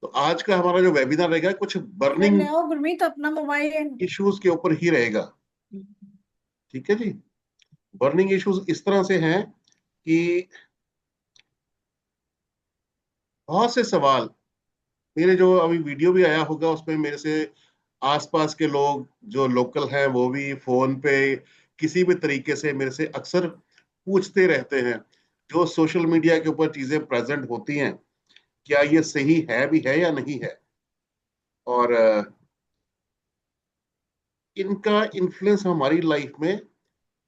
तो आज का हमारा जो वेबिनार रहेगा कुछ फिर बर्निंग ले आओ गुरमीत अपना मोबाइल। इश्यूज के ऊपर ही रहेगा। ठीक है जी। बर्निंग इश्यूज इस तरह से हैं कि बहुत से सवाल, मेरे जो अभी वीडियो भी आया होगा उसमें मेरे से आसपास के लोग जो लोकल हैं वो भी फोन पे किसी भी तरीके से मेरे से अक्सर पूछते रहते हैं। जो सोशल मीडिया के ऊपर चीजें प्रेजेंट होती हैं, क्या ये सही है भी है या नहीं है, और इनका इन्फ्लुएंस हमारी लाइफ में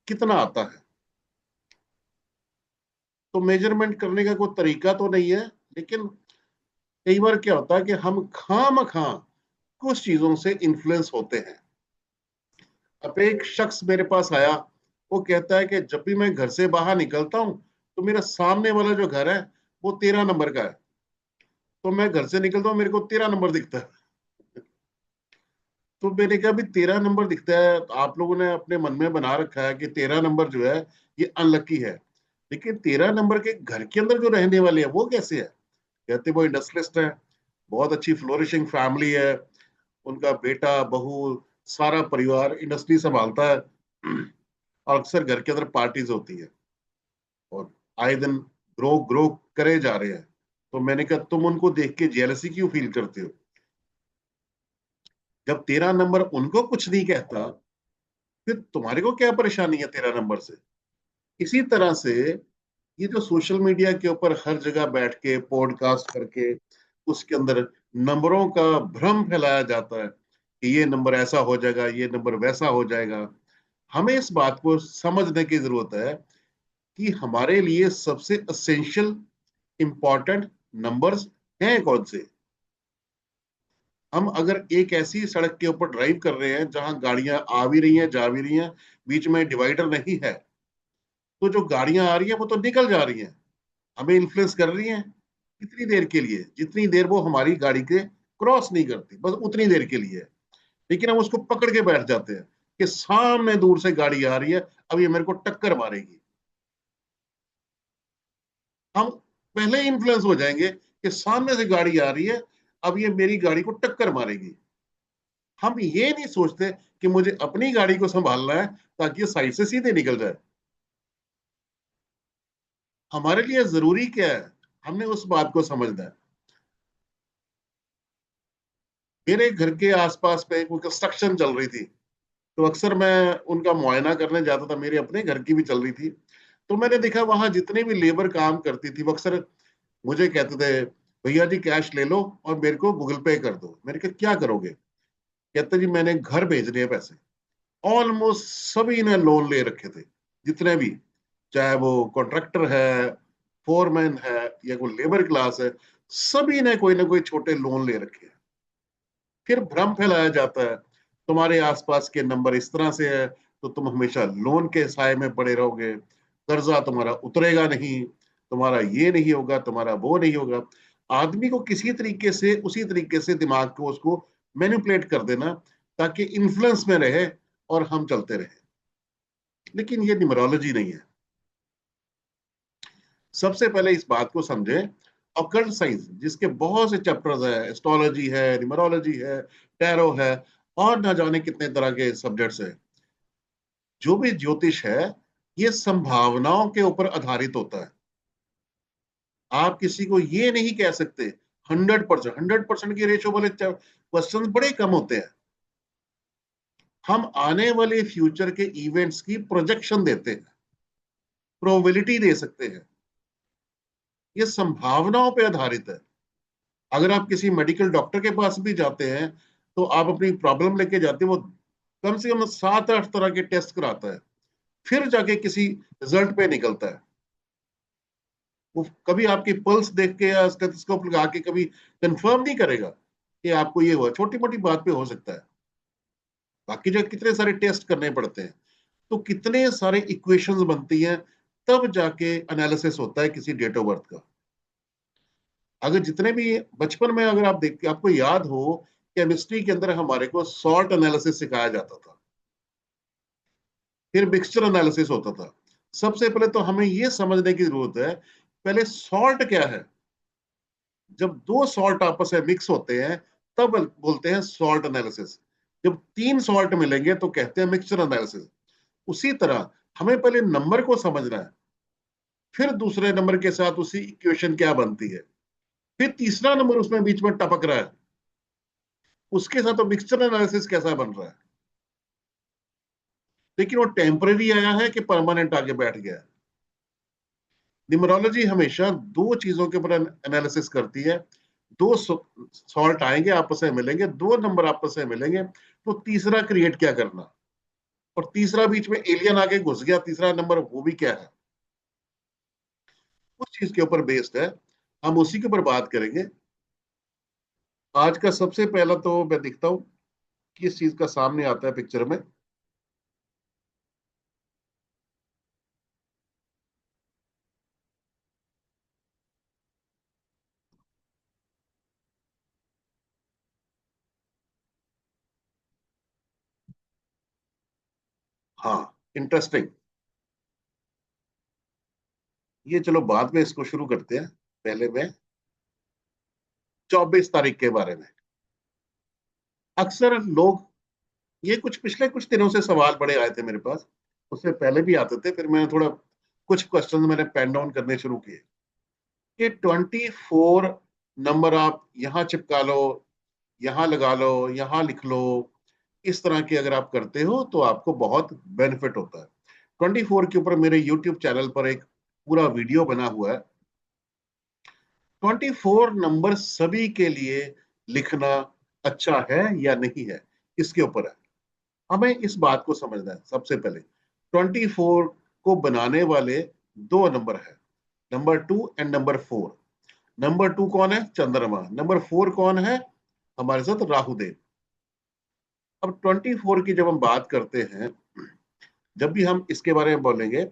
कितना आता है। तो मेजरमेंट करने का कोई तरीका तो नहीं है, लेकिन कई बार क्या होता है कि हम खामखा कुछ चीजों से इन्फ्लुएंस होते हैं। अब एक शख्स मेरे पास आया, वो कहता है कि जब भी मैं घर से बाहर निकलता हूं तो मेरा सामने वाला जो घर है वो 13 नंबर का है। तो मैं घर से निकलता हूँ, मेरे को 13 नंबर दिखता है। तो मैंने कहा भी 13 नंबर दिखता है, तो आप लोगों ने अपने मन में बना रखा है कि 13 नंबर जो है ये अनलकी है। लेकिन 13 नंबर के घर के अंदर जो रहने वाले हैं वो कैसे है? कहते वो इंडस्ट्रियलिस्ट है, बहुत अच्छी फ्लोरिशिंग फैमिली है, उनका बेटा बहू सारा परिवार इंडस्ट्री संभालता है, और अक्सर घर के अंदर पार्टीज होती है और आए दिन ग्रो ग्रो करे जा रहे हैं। तो मैंने कहा तुम उनको देख के जेलसी क्यों फील करते हो? जब 13 नंबर उनको कुछ नहीं कहता, फिर तुम्हारे को क्या परेशानी है 13 नंबर से? इसी तरह से ये जो सोशल मीडिया के ऊपर हर जगह बैठ के पॉडकास्ट करके उसके अंदर नंबरों का भ्रम फैलाया जाता है कि ये नंबर ऐसा हो जाएगा, ये नंबर वैसा हो जाएगा। हमें इस बात को समझने की जरूरत है कि हमारे लिए सबसे असेंशियल इंपॉर्टेंट नंबर्स हैं कौन से। हम अगर एक ऐसी सड़क के ऊपर ड्राइव कर रहे हैं जहां गाड़ियां आ भी रही हैं जा भी रही हैं, बीच में डिवाइडर नहीं है, तो जो गाड़ियां आ रही हैं वो तो निकल जा रही हैं, हमें इन्फ्लुएंस कर रही हैं कितनी देर के लिए, जितनी देर वो हमारी गाड़ी के क्रॉस नहीं करती, बस उतनी देर के लिए है। लेकिन हम उसको पकड़ के बैठ जाते हैं कि सामने दूर से गाड़ी आ रही है, अब ये मेरे को टक्कर मारेगी। हम पहले ही इन्फ्लुएंस हो जाएंगे कि सामने से गाड़ी आ रही है, अब ये मेरी गाड़ी को टक्कर मारेगी। हम ये नहीं सोचते कि मुझे अपनी गाड़ी को संभालना है ताकि ये साइड से सीधे निकल जाए। हमारे लिए जरूरी क्या है, हमने उस बात को समझना है। मेरे घर के आसपास पे कोई कंस्ट्रक्शन चल रही थी, तो अक्सर मैं उनका मुआयना करने जाता था, मेरे अपने घर की भी चल रही थी। तो मैंने देखा वहां जितने भी लेबर काम करती थी वो अक्सर मुझे कहते थे, भैया जी कैश ले लो और मेरे को गूगल पे कर दो। मैंने कहा क्या करोगे? कहते जी मैंने घर भेजने हैं पैसे। ऑलमोस्ट सभी ने लोन ले रखे थे, जितने भी, चाहे वो कॉन्ट्रैक्टर है, फोरमैन है, या कोई लेबर क्लास है, सभी ने कोई ना कोई छोटे लोन ले रखे हैं। फिर भ्रम फैलाया जाता है तुम्हारे आसपास के नंबर इस तरह से है तो तुम हमेशा लोन के साए में पड़े रहोगे, कर्जा तुम्हारा उतरेगा नहीं, तुम्हारा ये नहीं होगा, तुम्हारा वो नहीं होगा। आदमी को किसी तरीके से उसी तरीके से दिमाग को उसको मैनिपुलेट कर देना ताकि इन्फ्लुएंस में रहे और हम चलते रहे। लेकिन ये न्यूमरोलॉजी नहीं है। सबसे पहले इस बात को समझें, ऑकल्ट साइंस जिसके बहुत से चैप्टर्स है, एस्ट्रोलॉजी है, न्यूमरोलॉजी है, टैरो है, और ना जाने कितने तरह के सब्जेक्ट्स हैं। जो भी ज्योतिष है ये संभावनाओं के ऊपर आधारित होता है। आप किसी को ये नहीं कह सकते 100%, 100% की रेशो वाले क्वेश्चन बड़े कम होते हैं। हम आने वाले फ्यूचर के इवेंट्स की प्रोजेक्शन देते हैं, प्रोबेबिलिटी दे सकते हैं। ये संभावनाओं पे आधारित है। अगर आप किसी मेडिकल डॉक्टर के पास भी जाते हैं तो आप अपनी प्रॉब्लम लेके जाते हैं, वो कम से कम 7-8 तरह के टेस्ट कराता है, फिर जाके किसी रिजल्ट पे निकलता है। वो कभी आपकी पल्स देख के या स्टेथोस्कोप लगा के कभी कंफर्म नहीं करेगा कि आपको ये हुआ। छोटी मोटी बात पे हो सकता है, बाकी जो कितने सारे टेस्ट करने पड़ते हैं, तो कितने सारे इक्वेशंस बनती हैं, तब जाके एनालिसिस होता है किसी डेट ऑफ बर्थ का। अगर जितने भी बचपन में अगर आप देख आपको याद हो, केमिस्ट्री के अंदर हमारे को सॉल्ट एनालिसिस सिखाया जाता था, फिर मिक्सचर एनालिसिस होता था। सबसे पहले तो हमें यह समझने की जरूरत है पहले सॉल्ट क्या है। जब दो सॉल्ट आपस में मिक्स होते हैं तब बोलते हैं सॉल्ट एनालिसिस। जब तीन सॉल्ट मिलेंगे तो कहते हैं मिक्सचर एनालिसिस। उसी तरह हमें पहले नंबर को समझना है, फिर दूसरे नंबर के साथ उसी इक्वेशन क्या बनती है, फिर तीसरा नंबर उसमें बीच में टपक रहा है, उसके साथ तो मिक्सचर एनालिसिस कैसा बन रहा है। लेकिन वो टेम्पररी आया है कि परमानेंट आगे बैठ गया है। न्यूमरोलॉजी हमेशा दो चीजों के ऊपर एनालिसिस करती है। दो सॉल्ट आएंगे आपस में मिलेंगे, दो नंबर आपस में मिलेंगे, तो तीसरा क्रिएट क्या करना, और तीसरा बीच में एलियन आके घुस गया, तीसरा नंबर वो भी क्या है, उस चीज के ऊपर बेस्ड है। हम उसी के ऊपर बात करेंगे। आज का सबसे पहला तो मैं दिखता हूँ किस चीज का सामने आता है पिक्चर में। हाँ, इंटरेस्टिंग। ये चलो बाद में इसको शुरू करते हैं। पहले मैं 24 तारीख के बारे में। अक्सर लोग, ये कुछ पिछले कुछ दिनों से सवाल बड़े आए थे मेरे पास, उससे पहले भी आते थे, फिर मैंने थोड़ा कुछ क्वेश्चन मैंने पेन डाउन करने शुरू किए कि 24 नंबर आप यहाँ चिपका लो, यहाँ लगा लो, यहाँ लिख लो। इस तरह की अगर आप करते हो तो आपको बहुत बेनिफिट होता है। 24 के ऊपर मेरे यूट्यूब चैनल पर एक पूरा वीडियो बना हुआ है। 24 नंबर सभी के लिए लिखना अच्छा है या नहीं है, इसके ऊपर है। हमें इस बात को समझना है। सबसे पहले 24 को बनाने वाले दो नंबर है, नंबर 2 एंड नंबर 4। नंबर 2 कौन है? चंद्रमा। नंबर 4 कौन है? हमारे साथ राहुदेव। अब 24 की जब हम बात करते हैं, जब भी हम इसके बारे में बोलेंगे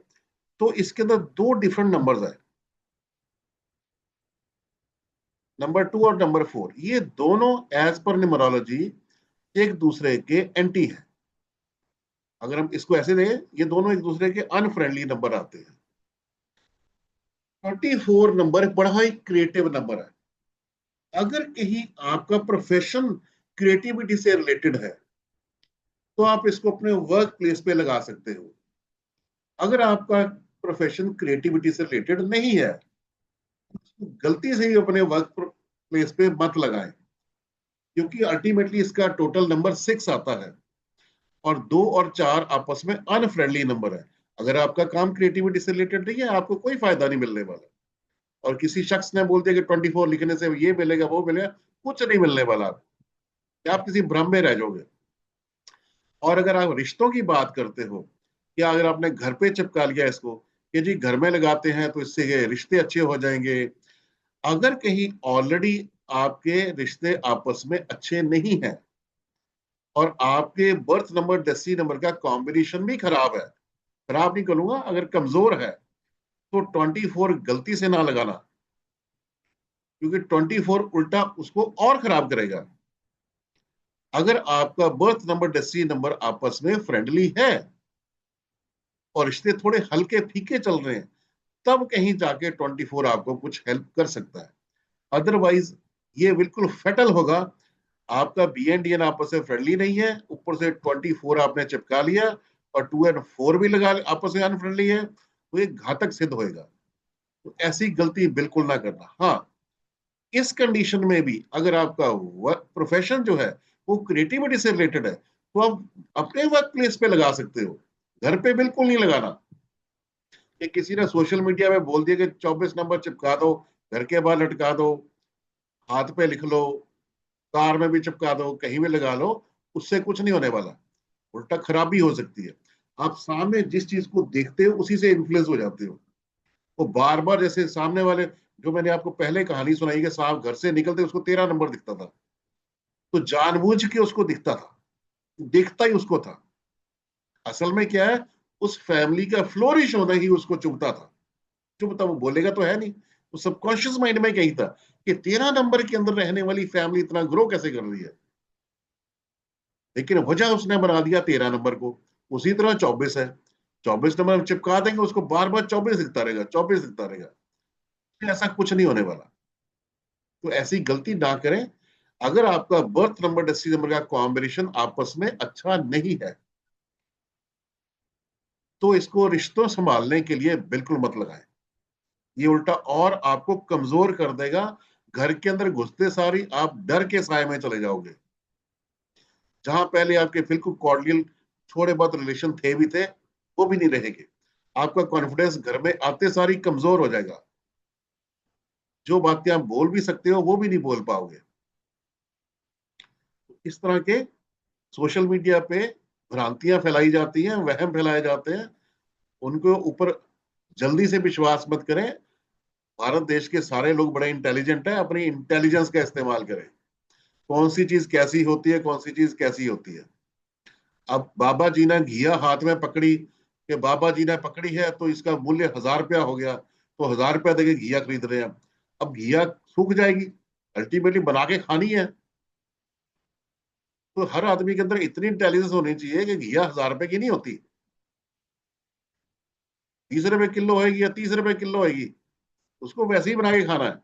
तो इसके अंदर दो डिफरेंट नंबर्स है, नंबर 2 और नंबर 4। ये दोनों एज पर न्यूमरोलॉजी एक दूसरे के एंटी है। अगर हम इसको ऐसे दें, ये दोनों एक दूसरे के अनफ्रेंडली नंबर आते हैं। 24 नंबर बड़ा ही क्रिएटिव नंबर है। अगर कहीं आपका प्रोफेशन क्रिएटिविटी से रिलेटेड है तो आप इसको अपने वर्क प्लेस पे लगा सकते हो। अगर आपका प्रोफेशन क्रिएटिविटी से रिलेटेड नहीं है, तो गलती से ही अपने वर्क प्लेस पे मत लगाएं, क्योंकि अल्टीमेटली इसका टोटल नंबर 6 आता है और 2 और 4 आपस में अनफ्रेंडली नंबर है। अगर आपका काम क्रिएटिविटी से रिलेटेड नहीं है, आपको कोई फायदा नहीं मिलने वाला। और किसी शख्स ने बोल दिया कि 24 लिखने से ये मिलेगा वो मिलेगा, कुछ नहीं मिलने वाला आपको। आप किसी भ्रम में रह जाओगे। और अगर आप रिश्तों की बात करते हो, या अगर आपने घर पे चिपका लिया इसको कि जी घर में लगाते हैं तो इससे ये रिश्ते अच्छे हो जाएंगे, अगर कहीं ऑलरेडी आपके रिश्ते आपस में अच्छे नहीं है और आपके बर्थ नंबर डेस्टिनी नंबर का कॉम्बिनेशन भी खराब है, खराब नहीं करूंगा, अगर कमजोर है, तो 24 गलती से ना लगाना, क्योंकि 24 उल्टा उसको और खराब करेगा। अगर आपका बर्थ नंबर डेस्टिनी नंबर आपस में फ्रेंडली है और रिश्ते थोड़े हल्के फीके चल रहे हैं, तब कहीं जाके 24 आपको कुछ हेल्प कर सकता है। अदरवाइज ये बिल्कुल फेटल होगा। आपका बी एंड डी एन आपस में फ्रेंडली नहीं है, ऊपर से 24 आपने चिपका लिया और 2 और 4 भी लगा आपस में अनफ्रेंडली है, तो ये घातक सिद्ध होएगा। तो ऐसी गलती बिल्कुल ना करना। हाँ, इस कंडीशन में भी अगर आपका वर्क प्रोफेशन जो है वो क्रिएटिविटी से रिलेटेड है, तो आप अपने वर्क प्लेस पे लगा सकते हो, घर पे बिल्कुल नहीं लगाना। कि किसी ने सोशल मीडिया में बोल दिया कि 24 नंबर चिपका दो, घर के बाहर लटका दो, हाथ पे लिख लो, कार में भी चिपका दो, कहीं भी लगा लो, उससे कुछ नहीं होने वाला, उल्टा खराबी हो सकती है। आप सामने जिस चीज को देखते हो उसी से इन्फ्लुएंस हो जाते हो। वो बार बार जैसे सामने वाले, जो मैंने आपको पहले कहानी सुनाई कि साहब घर से निकलते उसको 13 नंबर दिखता था, तो जानबूझ के उसको दिखता था, दिखता ही उसको था। असल में क्या है, उस फैमिली का फ्लोरिश होना ही उसको चुभता था। चुभता, वो बोलेगा तो है नहीं, वो सबकॉन्शियस माइंड में कही था कि 13 नंबर के अंदर रहने वाली फैमिली इतना ग्रो कैसे कर रही है। लेकिन वजह उसने बना दिया 13 नंबर को। उसी तरह 24 है, 24 नंबर हम चिपका देंगे, उसको बार बार 24 दिखता रहेगा, 24 दिखता रहेगा। ऐसा कुछ नहीं होने वाला। तो ऐसी गलती ना करें। अगर आपका बर्थ नंबर डेस्टिनी नंबर का कॉम्बिनेशन आपस में अच्छा नहीं है तो इसको रिश्तों संभालने के लिए बिल्कुल मत लगाएं। ये उल्टा और आपको कमजोर कर देगा। घर के अंदर घुसते सारी आप डर के साए में चले जाओगे। जहां पहले आपके बिल्कुल कॉर्डियल थोड़े बहुत रिलेशन थे भी थे, वो भी नहीं रहेंगे। आपका कॉन्फिडेंस घर में आते सारी कमजोर हो जाएगा। जो बातें आप बोल भी सकते हो वो भी नहीं बोल पाओगे। इस तरह के सोशल मीडिया पे भ्रांतियां फैलाई जाती हैं, वहम फैलाए जाते हैं, उनको ऊपर जल्दी से विश्वास मत करें। भारत देश के सारे लोग बड़े इंटेलिजेंट हैं, अपनी इंटेलिजेंस का इस्तेमाल करें। कौन सी चीज कैसी होती है, कौन सी चीज कैसी होती है। अब बाबा जी ने घिया हाथ में पकड़ी कि बाबा जी ने पकड़ी है तो इसका मूल्य 1000 रुपया हो गया, तो 1000 रुपया देके घिया खरीद रहे हैं। अब घिया सूख जाएगी, अल्टीमेटली बना के खानी है। तो हर आदमी के अंदर इतनी इंटेलिजेंस होनी चाहिए कि घिया 1000 रुपए की नहीं होती, 20 रुपए किलो होगी या 30 रुपए किलो होगी, उसको वैसे ही बना के खाना है।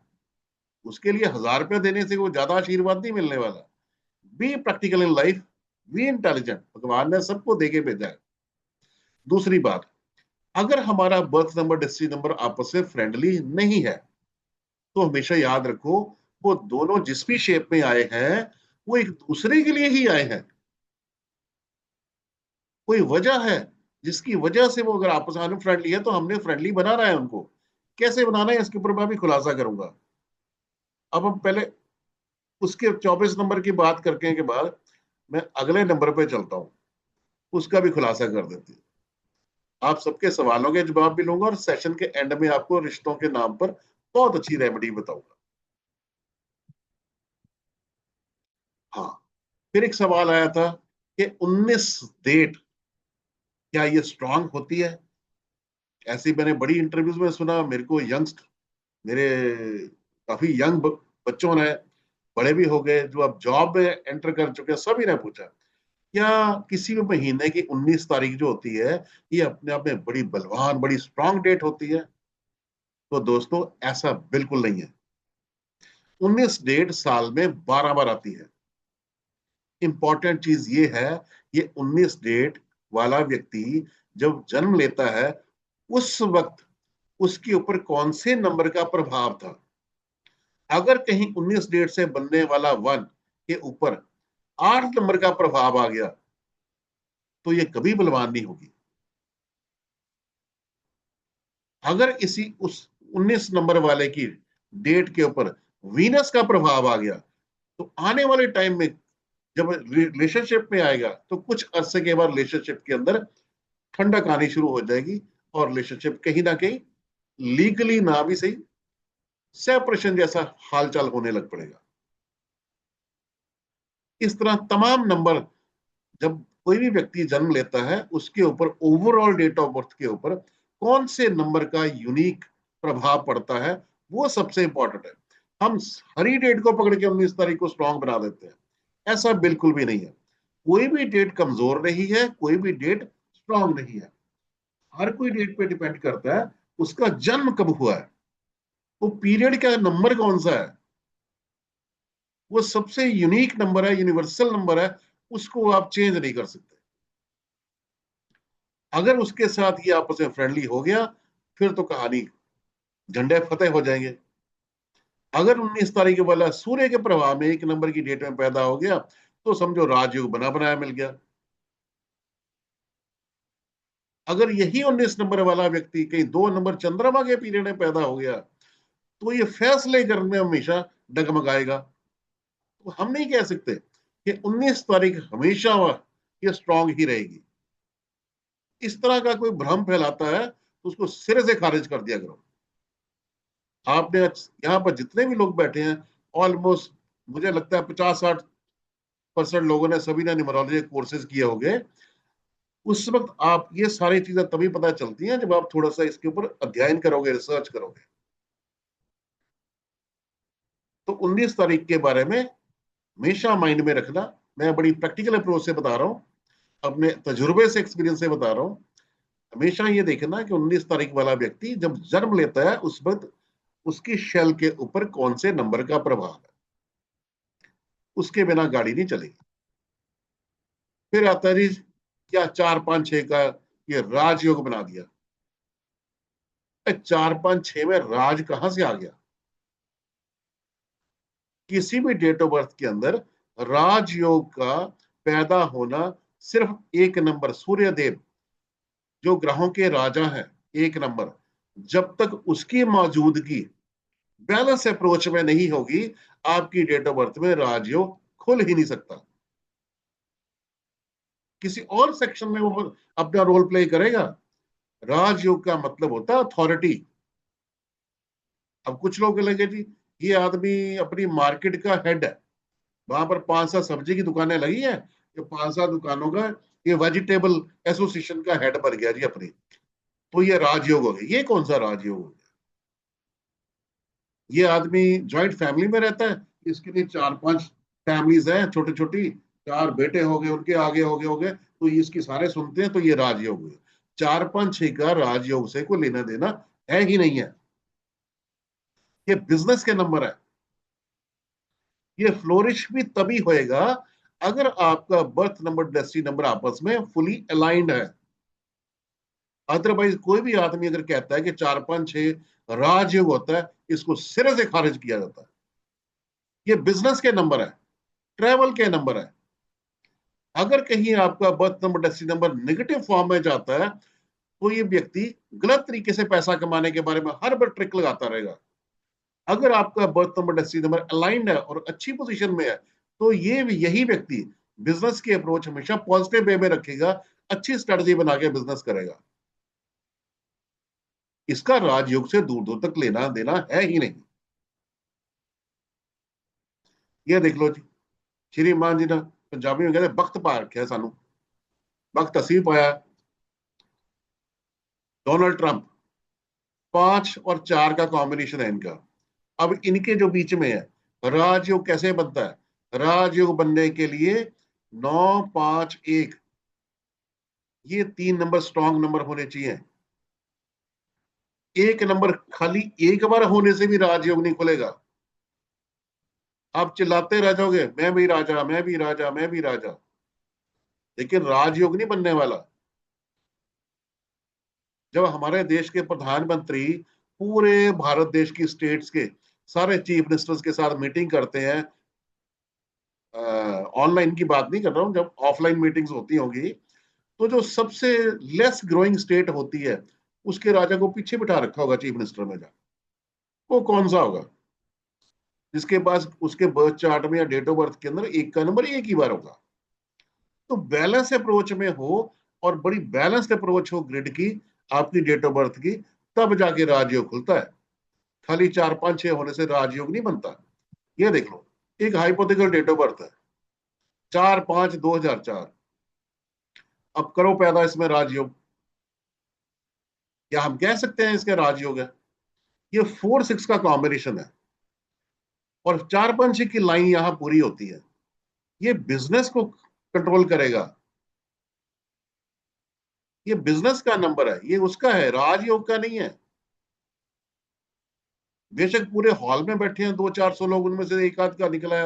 उसके लिए 1000 रुपया देने से वो ज्यादा आशीर्वाद नहीं मिलने वाला। Be practical in life, be intelligent, भगवान ने सबको देके भेजा है। दूसरी बात, अगर हमारा बर्थ नंबर डेस्टिनी नंबर आपस में फ्रेंडली नहीं है तो हमेशा याद रखो वो दोनों जिस भी शेप में आए हैं वो एक दूसरे के लिए ही आए हैं। कोई वजह है जिसकी वजह से वो अगर आपस में फ्रेंडली है तो हमने फ्रेंडली बनाना है उनको। कैसे बनाना है इसके ऊपर मैं भी खुलासा करूंगा। अब हम पहले उसके 24 नंबर की बात करने के बाद मैं अगले नंबर पे चलता हूं, उसका भी खुलासा कर देते हैं। आप सबके सवालों के जवाब भी लूंगा और सेशन के एंड में आपको रिश्तों के नाम पर बहुत अच्छी रेमेडी बताऊंगा। हाँ, फिर एक सवाल आया था कि 19 डेट क्या ये स्ट्रांग होती है। ऐसी मैंने बड़ी इंटरव्यूज में सुना, मेरे को मेरे काफी यंग बच्चों ने, बड़े भी हो गए जो अब जॉब में एंटर कर चुके हैं, सभी ने पूछा क्या किसी भी महीने की 19 तारीख जो होती है ये अपने आप में बड़ी बलवान बड़ी स्ट्रांग डेट होती है। तो दोस्तों ऐसा बिल्कुल नहीं है। 19 डेट साल में 12 बार आती है। इंपॉर्टेंट चीज ये है, ये 19 डेट वाला व्यक्ति जब जन्म लेता है उस वक्त उसके ऊपर कौन से नंबर का प्रभाव था। अगर कहीं 19 डेट से बनने वाला वन के ऊपर 8 नंबर का प्रभाव आ गया तो ये कभी बलवान नहीं होगी। अगर इसी उस 19 नंबर वाले की डेट के ऊपर वीनस का प्रभाव आ गया तो आने वाले टाइम में जब रिलेशनशिप में आएगा तो कुछ अरसे के बाद रिलेशनशिप के अंदर ठंडक आनी शुरू हो जाएगी और रिलेशनशिप कहीं ना कहीं लीगली ना भी सही सेपरेशन जैसा हालचाल होने लग पड़ेगा। इस तरह तमाम नंबर जब कोई भी व्यक्ति जन्म लेता है उसके ऊपर ओवरऑल डेट ऑफ बर्थ के ऊपर कौन से नंबर का यूनिक प्रभाव पड़ता है वो सबसे इंपॉर्टेंट है। हम हरी डेट को पकड़ के 19 तारीख को स्ट्रांग बना देते हैं, ऐसा बिल्कुल भी नहीं है। कोई भी डेट कमजोर नहीं है, कोई भी डेट स्ट्रांग नहीं है। हर कोई डेट पे डिपेंड करता है उसका जन्म कब हुआ है, वो पीरियड का नंबर कौन सा है, वो सबसे यूनिक नंबर है, यूनिवर्सल नंबर है, उसको आप चेंज नहीं कर सकते। अगर उसके साथ ये आपस में फ्रेंडली हो गया फिर तो कहानी झंडे फतेह हो जाएंगे। अगर 19 तारीख वाला सूर्य के प्रभाव में एक नंबर की डेट में पैदा हो गया तो समझो राजयोग बना बनाया मिल गया। अगर यही 19 नंबर वाला व्यक्ति कहीं 2 नंबर चंद्रमा के पीरियड में पैदा हो गया तो ये फैसले करने में हमेशा डगमगाएगा। तो हम नहीं कह सकते कि 19 तारीख हमेशा ये स्ट्रांग ही रहेगी। इस तरह का कोई भ्रम फैलाता है तो उसको सिरे से खारिज कर दिया करो। आपने यहाँ पर जितने भी लोग बैठे हैं ऑलमोस्ट मुझे लगता है 50-60% लोगों ने सभी ने न्यूमरोलॉजी कोर्सेज किए होंगे। उस वक्त आप ये सारी चीजें तभी पता चलती हैं जब आप थोड़ा सा इसके ऊपर अध्ययन करोगे, रिसर्च करोगे। तो 19 तारीख के बारे में हमेशा माइंड में रखना। मैं बड़ी प्रैक्टिकल अप्रोच से बता रहा हूँ, अपने तजुर्बे से एक्सपीरियंस से बता रहा हूँ। हमेशा ये देखना कि 19 तारीख वाला व्यक्ति जब जन्म लेता है उस वक्त उसकी शेल के ऊपर कौन से नंबर का प्रभाव है, उसके बिना गाड़ी नहीं चलेगी। फिर आता है जी क्या 4 5 6 का ये राजयोग बना दिया। 4 5 6 में राज कहां से आ गया? किसी भी डेट ऑफ बर्थ के अंदर राजयोग का पैदा होना सिर्फ एक नंबर सूर्यदेव जो ग्रहों के राजा हैं, एक नंबर, जब तक उसकी मौजूदगी बैलेंस अप्रोच में नहीं होगी, आपकी डेट ऑफ बर्थ में राजयोग खुल ही नहीं सकता। किसी और सेक्शन में वो अपना रोल प्ले करेगा। राजयोग का मतलब होता है अथॉरिटी। अब कुछ लोग लगे जी ये आदमी अपनी मार्केट का हेड है, वहां पर 5 7 सब्जी की दुकानें लगी है, ये 5 7 दुकानों का ये वेजिटेबल एसोसिएशन का हेड बन गया जी अपनी, तो ये राजयोग हो गया। ये कौन सा राजयोग हो गया? ये आदमी ज्वाइंट फैमिली में रहता है, इसके लिए 4 5 फैमिलीज हैं छोटी छोटी, 4 बेटे हो गए, उनके आगे हो गए, तो ये इसकी सारे सुनते हैं, तो ये राजयोग है। 4 5 6 का राजयोग से कोई लेना देना है ही नहीं है। ये बिजनेस के नंबर है। ये फ्लोरिश भी तभी होएगा अगर आपका बर्थ नंबर डेस्टिनी नंबर आपस में फुली अलाइंड है। अदरवाइज कोई भी आदमी अगर कहता है कि 4 5 6 राजयोग होता है, इसको सिरे से खारिज किया जाता है। ये बिजनेस के नंबर है, ट्रेवल के नंबर है। अगर कहीं आपका birth number destiny number negative form में जाता है, तो ये व्यक्ति गलत तरीके से पैसा कमाने के बारे में हर बार ट्रिक लगाता रहेगा। अगर आपका birth number destiny number aligned है और अच्छी पोजीशन में है, तो ये यही व्यक्ति बिजनेस की अप्रोच हमेशा पॉजिटिव वे में रखेगा, अच्छी स्ट्रेटजी बना के बिजनेस करेगा। इसका राजयोग से दूर दूर तक लेना देना है ही नहीं। ये देख लो जी, श्रीमान जी ने पंजाबी में कहते वक्त पा रखे है सानू, वक्त असी पाया। डोनाल्ड ट्रंप 5 और 4 का कॉम्बिनेशन है इनका। अब इनके जो बीच में है, राजयोग कैसे बनता है? राजयोग बनने के लिए 9 5 1 ये 3 नंबर स्ट्रॉन्ग नंबर होने चाहिए। एक नंबर खाली एक बार होने से भी राजयोग नहीं खुलेगा। आप चिल्लाते रह जाओगे मैं भी राजा, मैं भी राजा, मैं भी राजा, लेकिन राजयोग नहीं बनने वाला। जब हमारे देश के प्रधानमंत्री पूरे भारत देश की स्टेट्स के सारे चीफ मिनिस्टर्स के साथ मीटिंग करते हैं, ऑनलाइन की बात नहीं कर रहा हूं, जब ऑफलाइन मीटिंग्स होती होंगी, तो जो सबसे लेस ग्रोइंग स्टेट होती है उसके राजा को पीछे बिठा रखा होगा चीफ मिनिस्टर में जा, वो कौन सा होगा? जिसके पास उसके बर्थ चार्ट में या डेट ऑफ बर्थ के अंदर एक का नंबर एक ही बार होगा। तो बैलेंस अप्रोच में हो और बड़ी बैलेंस्ड अप्रोच हो ग्रिड की, आपकी डेट ऑफ बर्थ की, तब जाके राजयोग खुलता है। खाली 4 5 6 होने से राजयोग नहीं बनता। ये देख लो, एक हाइपोथेटिकल डेट ऑफ बर्थ है 4 5 2004, अब करो पैदा इसमें राजयोग। क्या हम कह सकते हैं इसके राजयोग है? ये 4 6 का कॉम्बिनेशन है और 4 5 6 की लाइन यहां पूरी होती है। ये बिजनेस को कंट्रोल करेगा। ये बिजनेस का नंबर है, ये उसका है, राजयोग का नहीं है। बेशक पूरे हॉल में बैठे हैं 200 400 लोग, उनमें से एक आध का निकला,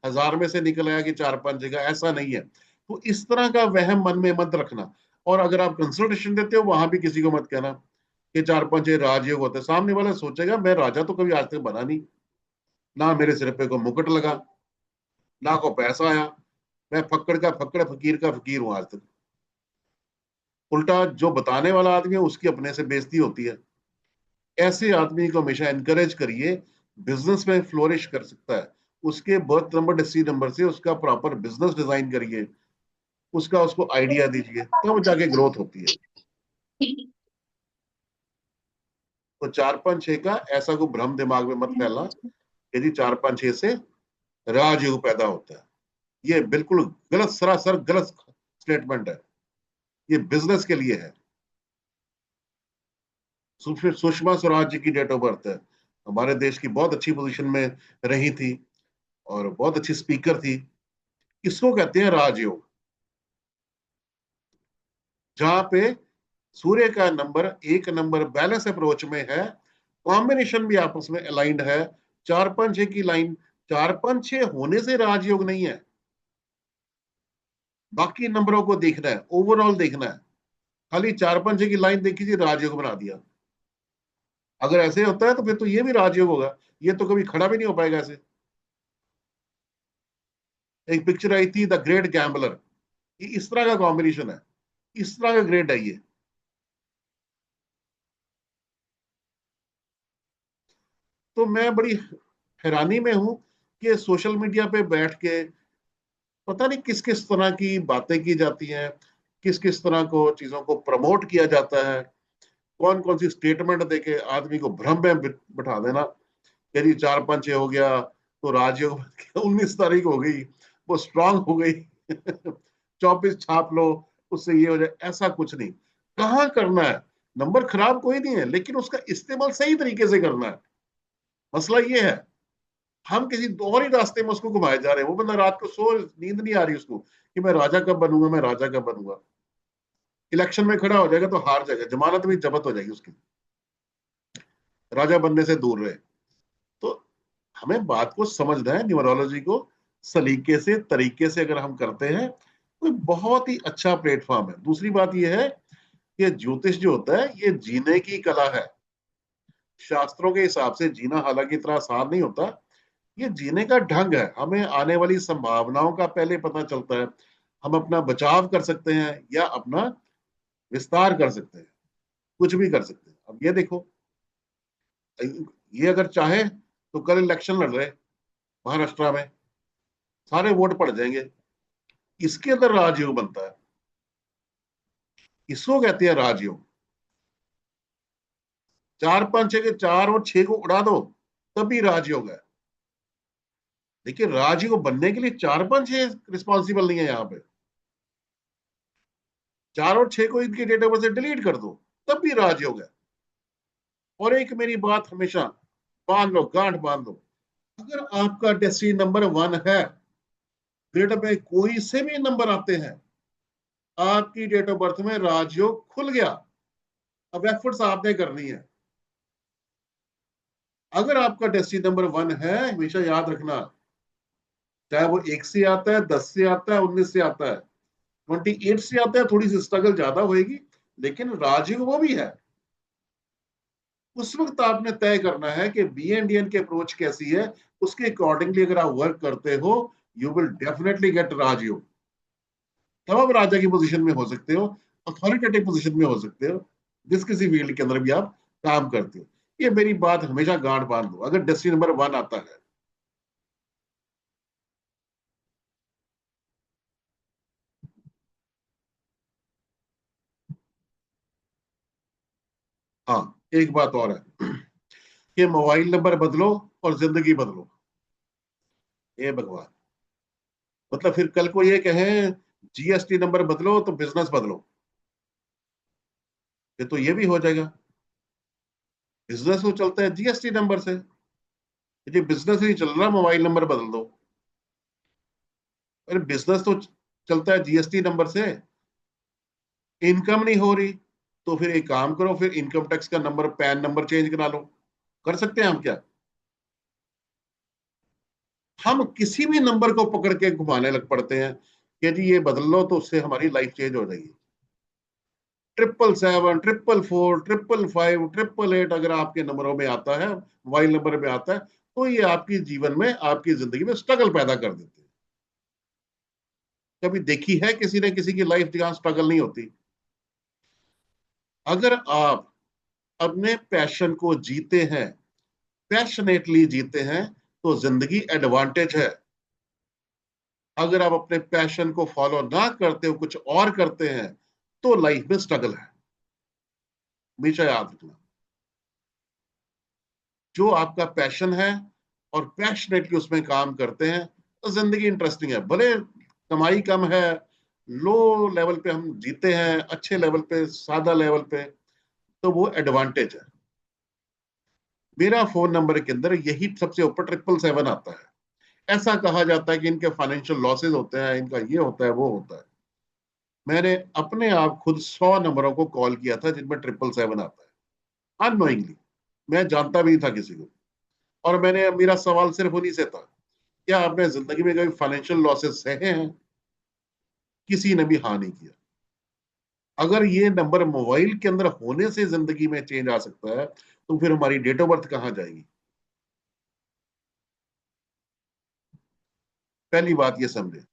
1000 में से निकल आया कि 4 5 जगह, ऐसा नहीं है। तो इस तरह का वहम मन में मत रखना। और अगर आप कंसल्टेशन देते हो वहां भी किसी को मत कहना कि 4 5 राजयोग होते हैं। सामने वाला सोचेगा मैं राजा तो कभी आज तक बना नहीं, ना मेरे सिर पे को मुकुट लगा, ना को पैसा आया, मैं फक्कड़ का फक्कड़, फकीर का फकीर हूं आज तक। उल्टा जो बताने वाला आदमी है उसकी अपने से बेइज्जती होती है। ऐसे आदमी को हमेशा एनकरेज करिए, बिजनेस में फ्लोरिश कर सकता है। उसके बर्थ नंबर डेस्टिनी नंबर से उसका प्रॉपर बिजनेस डिजाइन करिए, उसका उसको आइडिया दीजिए, तब जाके ग्रोथ होती है। तो 4 5 6 का ऐसा कोई भ्रम दिमाग में मत फैला, यदि 4 5 6 से राजयोग पैदा होता है। ये बिल्कुल गलत, सरासर गलत स्टेटमेंट है। ये बिजनेस के लिए है। सुषमा स्वराज जी की डेट ऑफ बर्थ है, हमारे देश की बहुत अच्छी पोजीशन में रही थी और बहुत अच्छी स्पीकर थी। इसको कहते हैं राजयोग, जहां पे सूर्य का नंबर एक नंबर बैलेंस अप्रोच में है, कॉम्बिनेशन भी आपस में अलाइंड है। 4-5-6 की लाइन, 4-5-6 होने से राजयोग नहीं है, बाकी नंबरों को देखना है, ओवरऑल देखना है। खाली 4-5-6 की लाइन देखी थी, राजयोग बना दिया। अगर ऐसे होता है तो फिर तो ये भी राजयोग होगा, ये तो कभी खड़ा भी नहीं हो पाएगा ऐसे। एक पिक्चर आई थी द ग्रेट गैम्बलर, ये इस तरह का कॉम्बिनेशन है, इस तरह का ग्रेड है ये। तो मैं बड़ी हैरानी में हूं कि सोशल मीडिया पे बैठ के पता नहीं किस किस तरह की बातें की जाती हैं, किस किस तरह को चीजों को प्रमोट किया जाता है, कौन कौन सी स्टेटमेंट देके आदमी को भ्रम में बिठा देना। यदि 4-5-6 हो गया तो राजयोग 19 तारीख हो गई, वो स्ट्रांग हो गई। 24 छाप लो, उससे ये हो जाए, ऐसा कुछ नहीं। कहाँ करना है, नंबर खराब कोई नहीं है, लेकिन उसका इस्तेमाल सही तरीके से करना है। मसला ये है, हम किसी और ही रास्ते में उसको घुमाए जा रहे हैं। वो बंदा रात को सो, नींद नहीं आ रही उसको कि मैं राजा कब बनूंगा, मैं राजा कब बनूंगा। इलेक्शन में खड़ा हो जाएगा तो हार जाएगा, जमानत भी जब्त हो जाएगी उसकी, राजा बनने से दूर रहे। तो हमें बात को समझना है, न्यूमरोलॉजी को सलीके से, तरीके से अगर हम करते हैं तो बहुत ही अच्छा प्लेटफॉर्म है। दूसरी बात यह है कि ज्योतिष जो होता है ये जीने की कला है। शास्त्रों के हिसाब से जीना हालांकि इतना आसान नहीं होता, ये जीने का ढंग है। हमें आने वाली संभावनाओं का पहले पता चलता है, हम अपना बचाव कर सकते हैं या अपना विस्तार कर सकते हैं, कुछ भी कर सकते हैं। अब ये देखो, ये अगर चाहे तो कल इलेक्शन लड़ रहे महाराष्ट्र में, सारे वोट पड़ जाएंगे, इसके अंदर राजयोग बनता है, इसको कहते हैं राजयोग। 4-5-6 के 4 और 6 को उड़ा दो तभी राजयोग है। देखिए, राजयोग बनने के लिए 4-5-6 रिस्पॉन्सिबल नहीं है यहाँ पे। 4 और 6 को इनके डेटा से डिलीट कर दो तब भी राजयोग है। और एक मेरी बात हमेशा बांध लो, गांठ बांध लो, अगर आपका डेस्टिनी नंबर 1 है, ग्रेड में कोई से भी नंबर आते हैं, आपकी डेट ऑफ बर्थ में राजयोग खुल गया। अब एफर्ट्स आपने करनी है। अगर आपका डेस्टिनी नंबर 1 है, हमेशा याद रखना, चाहे वो 1 से आता है, 10 से आता है, 19 से आता है, 28 से आता है, थोड़ी सी स्ट्रगल ज्यादा होगी, लेकिन राजयोग वो भी है। उस वक्त आपने तय करना है कि BNDN की अप्रोच कैसी है, उसके अकॉर्डिंगली अगर आप वर्क करते हो, यू विल डेफिनेटली गेट राजयोग। तब आप राजा की पोजीशन में हो सकते हो, अथॉरिटेटिव पोजीशन में हो सकते हो, जिस किसी फील्ड के अंदर भी आप काम करते हो। ये मेरी बात हमेशा गांठ बांध लो, अगर डेस्टिनी नंबर 1 आता है। हाँ, एक बात और है कि मोबाइल नंबर बदलो और जिंदगी बदलो। ये भगवान, मतलब फिर कल को ये कहें GST नंबर बदलो तो बिजनेस बदलो, ये तो ये भी हो जाएगा। बिजनेस तो चलता है GST नंबर से, यदि बिजनेस नहीं चल रहा, मोबाइल नंबर बदल दो। अरे बिजनेस तो चलता है GST नंबर से, इनकम नहीं हो रही, तो फिर एक काम करो, फिर इनकम टैक्स का नंबर, पैन नंबर चेंज करा लो। कर सकते हैं हम क्या? हम किसी भी नंबर को पकड़ के घुमाने लग पड़ते हैं कि जी ये बदल लो तो उससे हमारी लाइफ चेंज हो जाएगी। 777, 444, 555, 888 अगर आपके नंबरों में आता है, मोबाइल नंबर में आता है, तो ये आपकी जीवन में, आपकी जिंदगी में स्ट्रगल पैदा कर देते हैं। कभी देखी है किसी ने किसी की लाइफ जहां स्ट्रगल नहीं होती? अगर आप अपने पैशन को जीते हैं, पैशनेटली जीते हैं, तो जिंदगी एडवांटेज है। अगर आप अपने पैशन को फॉलो ना करते हो, कुछ और करते हैं, तो लाइफ में स्ट्रगल है। हमेशा याद रखना, जो आपका पैशन है और पैशनेटली उसमें काम करते हैं, तो जिंदगी इंटरेस्टिंग है। भले कमाई कम है, लो लेवल पे हम जीते हैं, अच्छे लेवल पे, सादा लेवल पे, तो वो एडवांटेज है। मेरा फोन नंबर के अंदर यही सबसे ऊपर 777 आता है। ऐसा कहा जाता है कि इनके फाइनेंशियल लॉसेस होते हैं, इनका ये होता है, वो होता है। मैंने अपने आप खुद 100 नंबरों को कॉल किया था जिनमें 777 आता है, अननोइंगली। मैं जानता भी नहीं था किसी को। और मेरा सवाल सिर्फ उन्हीं से था, क्या आपने जिंदगी में कभी फाइनेंशियल लॉसेस सहे हैं? किसी ने भी हाँ नहीं किया। अगर ये नंबर मोबाइल के अंदर होने से जिंदगी में चेंज आ सकता है, तो फिर हमारी डेट ऑफ बर्थ कहाँ जाएगी? पहली बात ये समझे,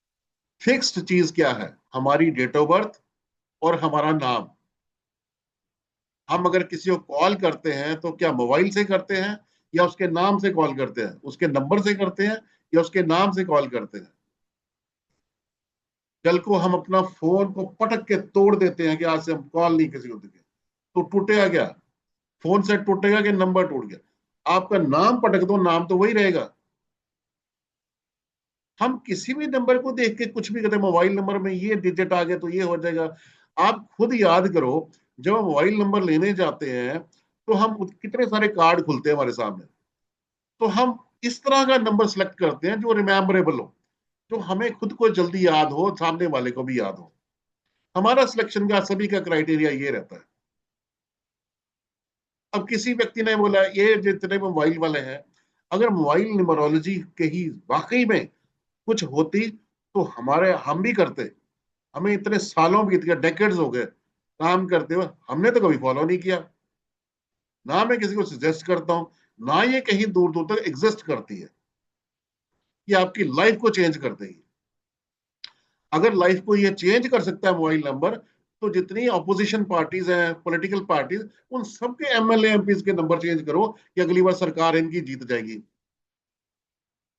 फिक्स्ड चीज क्या है? हमारी डेट ऑफ बर्थ और हमारा नाम। हम अगर किसी को कॉल करते हैं तो क्या मोबाइल से करते हैं, या उसके नाम से कॉल करते हैं, उसके नंबर से करते हैं, या उसके नाम से कॉल करते हैं? कल को हम अपना फोन को पटक के तोड़ देते हैं कि आज से हम कॉल नहीं किसी को देंगे, तो टूटेगा क्या? फोन से टूटेगा कि नंबर टूट गया? आपका नाम पटक दो, नाम तो वही रहेगा। हम किसी भी नंबर को देख के कुछ भी कहते हैं, मोबाइल नंबर में ये डिजिट आ गया तो ये हो जाएगा। आप खुद याद करो, जब हम मोबाइल नंबर लेने जाते हैं तो हम कितने सारे कार्ड खुलते हैं हमारे सामने। तो हम इस तरह का नंबर सेलेक्ट करते हैं जो रिमेम्बरेबल हो, जो हमें खुद को जल्दी याद हो, सामने वाले को भी याद हो। हमारा सिलेक्शन का सभी का क्राइटेरिया ये रहता है। अब किसी व्यक्ति ने बोला, ये जितने मोबाइल वाले हैं, अगर मोबाइल न्यूमरोलॉजी के ही वाकई में कुछ होती तो हम भी करते। हमें इतने सालों बीत गए, डेकेड्स हो गए काम करते हुए, हमने तो कभी फॉलो नहीं किया। ना मैं किसी को सजेस्ट करता हूं, ना ये कहीं दूर दूर तक एग्जिस्ट करती है। ये आपकी लाइफ को चेंज कर देगी। अगर लाइफ को ये चेंज कर सकता है मोबाइल नंबर, तो जितनी ऑपोजिशन पार्टीज हैं, पॉलिटिकल पार्टीज, उन सबके एमएलए एमपीज के नंबर चेंज करो कि अगली बार सरकार इनकी जीत जाएगी।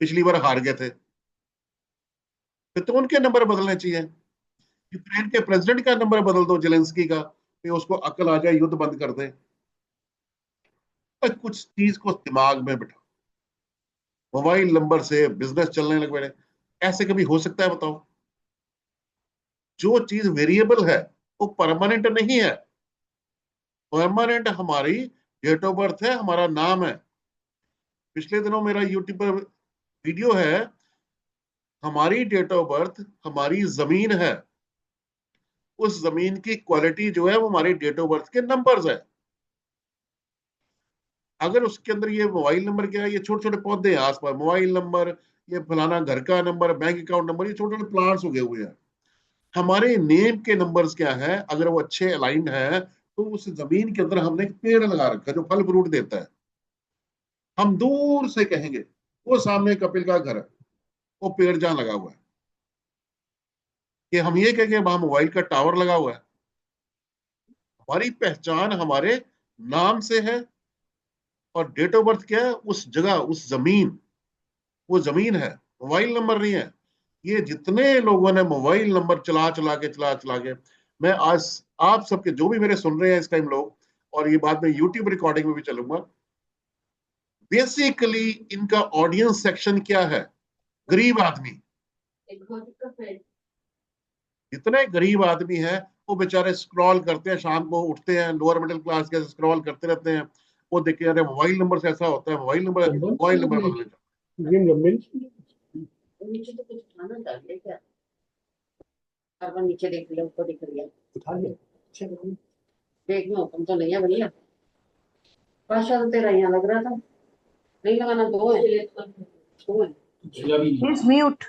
पिछली बार हार गए थे, फिर तो उनके नंबर बदलने चाहिए। यूक्रेन के प्रेसिडेंट का नंबर बदल दो, जेलेंस्की का, कि उसको अकल आ जाए, युद्ध बंद कर दे। तो कुछ चीज को दिमाग में बिठा। मोबाइल नंबर से बिजनेस चलने लग पड़े, ऐसे कभी हो सकता है बताओ? जो चीज वेरिएबल है वो परमानेंट नहीं है। परमानेंट हमारी डेट ऑफ बर्थ है, हमारा नाम है। पिछले दिनों मेरा यूट्यूब पर वीडियो है, हमारी डेट ऑफ बर्थ हमारी जमीन है, उस जमीन की क्वालिटी जो है वो हमारी डेट ऑफ बर्थ के नंबर्स है। अगर उसके अंदर ये मोबाइल नंबर क्या है, ये छोटे छोटे पौधे हैं आसपास, मोबाइल नंबर, ये फलाना घर का नंबर, बैंक अकाउंट नंबर, ये छोटे छोटे प्लांट्स उगे हुए हैं। हमारे नेम के नंबर्स क्या है? अगर वो अच्छे अलाइंड है, तो उस जमीन के अंदर हमने एक पेड़ लगा रखा है जो फल फ्रूट देता है। हम दूर से कहेंगे वो सामने कपिल का घर है, वो पेड़ जहां लगा हुआ है। कि हम ये कहेंगे वहां मोबाइल का टावर लगा हुआ है। हमारी पहचान हमारे नाम से है। और डेट ऑफ बर्थ क्या है? उस जगह, उस जमीन, वो जमीन है, मोबाइल नंबर नहीं है। ये जितने लोगों ने मोबाइल नंबर चला चला के, मैं आज आप सबके जो भी मेरे सुन रहे हैं इस टाइम लोग, और ये बात मैं यूट्यूब रिकॉर्डिंग में भी चलूंगा, बेसिकली इनका ऑडियंस सेक्शन क्या है? गरीब आदमी। जितने गरीब आदमी हैं वो बेचारे स्क्रॉल करते हैं, शाम को उठते हैं, लोअर मिडिल क्लास के स्क्रॉल करते रहते हैं। वो देखते हैं, अरे मोबाइल नंबर से ऐसा होता है, मोबाइल नंबर बदलने नीचे तो कुछ खाना चाहिए क्या? कार्बन नीचे देख लिया, ऊपर दिख रही है, उठा लिया। देख लो, तुम तो नहीं है भैया। पाशा तो तेरा यहाँ लग रहा था, नहीं लगाना, दो है, दो है। He's mute.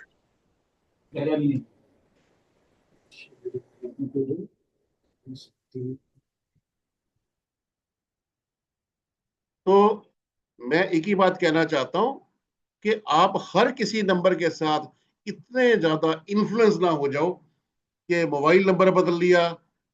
तो मैं एक ही बात कहना चाहता हूं कि आप हर किसी नंबर के साथ इतने ज्यादा इन्फ्लुएंस ना हो जाओ कि मोबाइल नंबर बदल लिया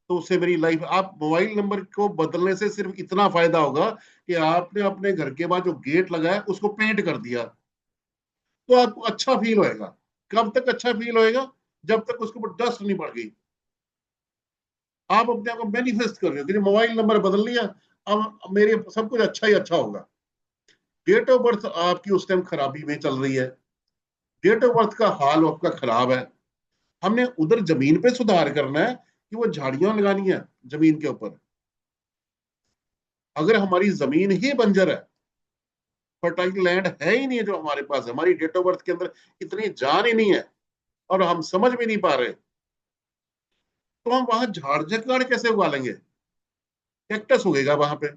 तो उससे मेरी लाइफ। आप मोबाइल नंबर को बदलने से सिर्फ इतना फायदा होगा कि आपने अपने घर के बाद जो गेट लगाया उसको पेंट कर दिया, तो आपको अच्छा फील होएगा। कब तक अच्छा फील होएगा? जब तक उसके ऊपर डस्ट नहीं पड़ गई। आप अपने आप को मैनिफेस्ट कर रहे हो कि मोबाइल नंबर बदल लिया, अब मेरे सब कुछ अच्छा ही अच्छा होगा। डेट ऑफ बर्थ आपकी उस टाइम खराबी में चल रही है, डेट ऑफ बर्थ का हाल आपका खराब है। हमने उधर जमीन पे सुधार करना है कि वो झाड़ियां लगानी है जमीन के ऊपर। अगर हमारी जमीन ही बंजर है, फर्टाइल लैंड है ही नहीं है जो हमारे पास है, हमारी डेट ऑफ बर्थ के अंदर इतनी जान ही नहीं है, और हम समझ भी नहीं पा रहे, तो हम वहां झाड़ झकाड़ कैसे उगा लेंगे? कैक्टस उगेगा वहां पे?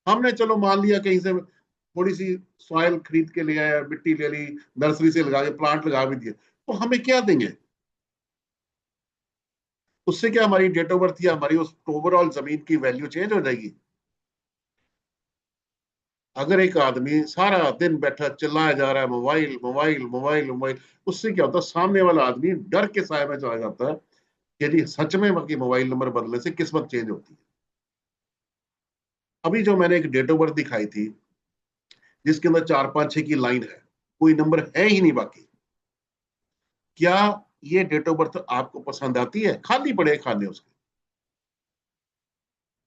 हमने चलो मान लिया कहीं से थोड़ी सी सॉइल खरीद के ले आया, मिट्टी ले ली, नर्सरी से लगा के प्लांट लगा भी दिए, तो हमें क्या देंगे? उससे क्या हमारी डेट ऑफ बर्थ या हमारी उस ओवरऑल जमीन की वैल्यू चेंज हो जाएगी? अगर एक आदमी सारा दिन बैठा चिल्लाया जा रहा है मोबाइल मोबाइल मोबाइल मोबाइल, उससे क्या होता है, सामने वाला आदमी डर के साए में चला जाता है कि जी सच में बाकी मोबाइल नंबर बदलने से किस्मत चेंज होती है। अभी जो मैंने एक डेट ऑफ बर्थ दिखाई थी जिसके अंदर 4 5 6 की लाइन है, कोई नंबर है ही नहीं बाकी, क्या ये डेट ऑफ बर्थ आपको पसंद आती है? खाली पड़े खाने उसके।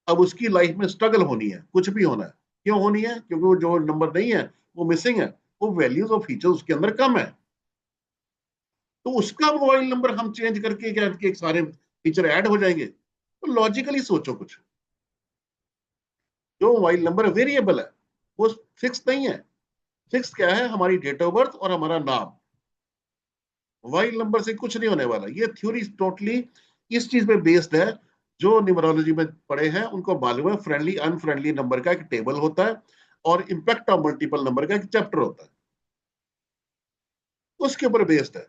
अब उसकी लाइफ में स्ट्रगल होनी है, कुछ भी होना है। क्यों होनी है? क्योंकि वो जो नंबर नहीं है वो मिसिंग है, वो वैल्यूज और फीचर्स उसके अंदर कम है। तो उसका मोबाइल नंबर हम चेंज करके क्या कि सारे फीचर ऐड हो जाएंगे? तो लॉजिकली सोचो कुछ। जो मोबाइल नंबर वेरिएबल है वो फिक्स नहीं है। फिक्स क्या है? हमारी डेट ऑफ बर्थ और हमारा नाम। मोबाइल नंबर से कुछ नहीं होने वाला। ये थ्योरी टोटली इस चीज पे बेस्ड है। जो न्यूमरोलॉजी में पढ़े हैं उनको मालूम है, फ्रेंडली अनफ्रेंडली नंबर का एक टेबल होता है और इंपैक्ट ऑफ मल्टीपल नंबर का एक चैप्टर होता है, उसके ऊपर बेस्ड है।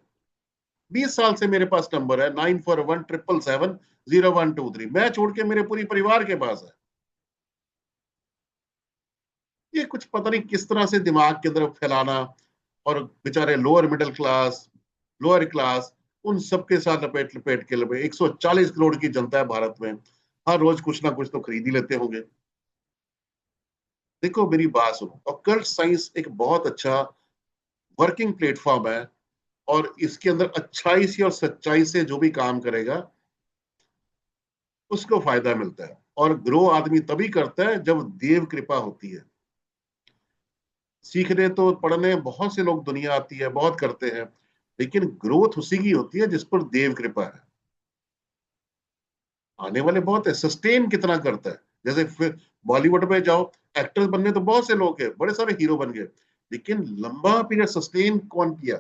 20 साल से मेरे पास नंबर है 9417770123, मैं छोड़ के मेरे पूरी परिवार के पास है। ये कुछ पता नहीं किस तरह से दिमाग के अंदर फैलाना, और बेचारे lower middle class, lower class, उन सबके साथ लपेट लपेट के लपेट। 140 करोड़ की जनता है भारत में, हर रोज कुछ ना कुछ तो खरीद ही लेते होंगे। देखो मेरी बात सुनो, ऑकल्ट साइंस एक बहुत अच्छा वर्किंग प्लेटफॉर्म है, और इसके अंदर अच्छाई से और सच्चाई से जो भी काम करेगा उसको फायदा मिलता है। और ग्रो आदमी तभी करता है जब देव कृपा होती है। सीखने तो पढ़ने बहुत से लोग दुनिया आती है, बहुत करते हैं, लेकिन ग्रोथ उसी की होती है जिस पर देव कृपा है। आने वाले बहुत है, सस्टेन कितना करता है। जैसे फिर बॉलीवुड में जाओ, एक्टर्स बनने तो बहुत से लोग हैं, बड़े सारे हीरो बन गए, लेकिन लंबा पीरियड सस्टेन कौन किया,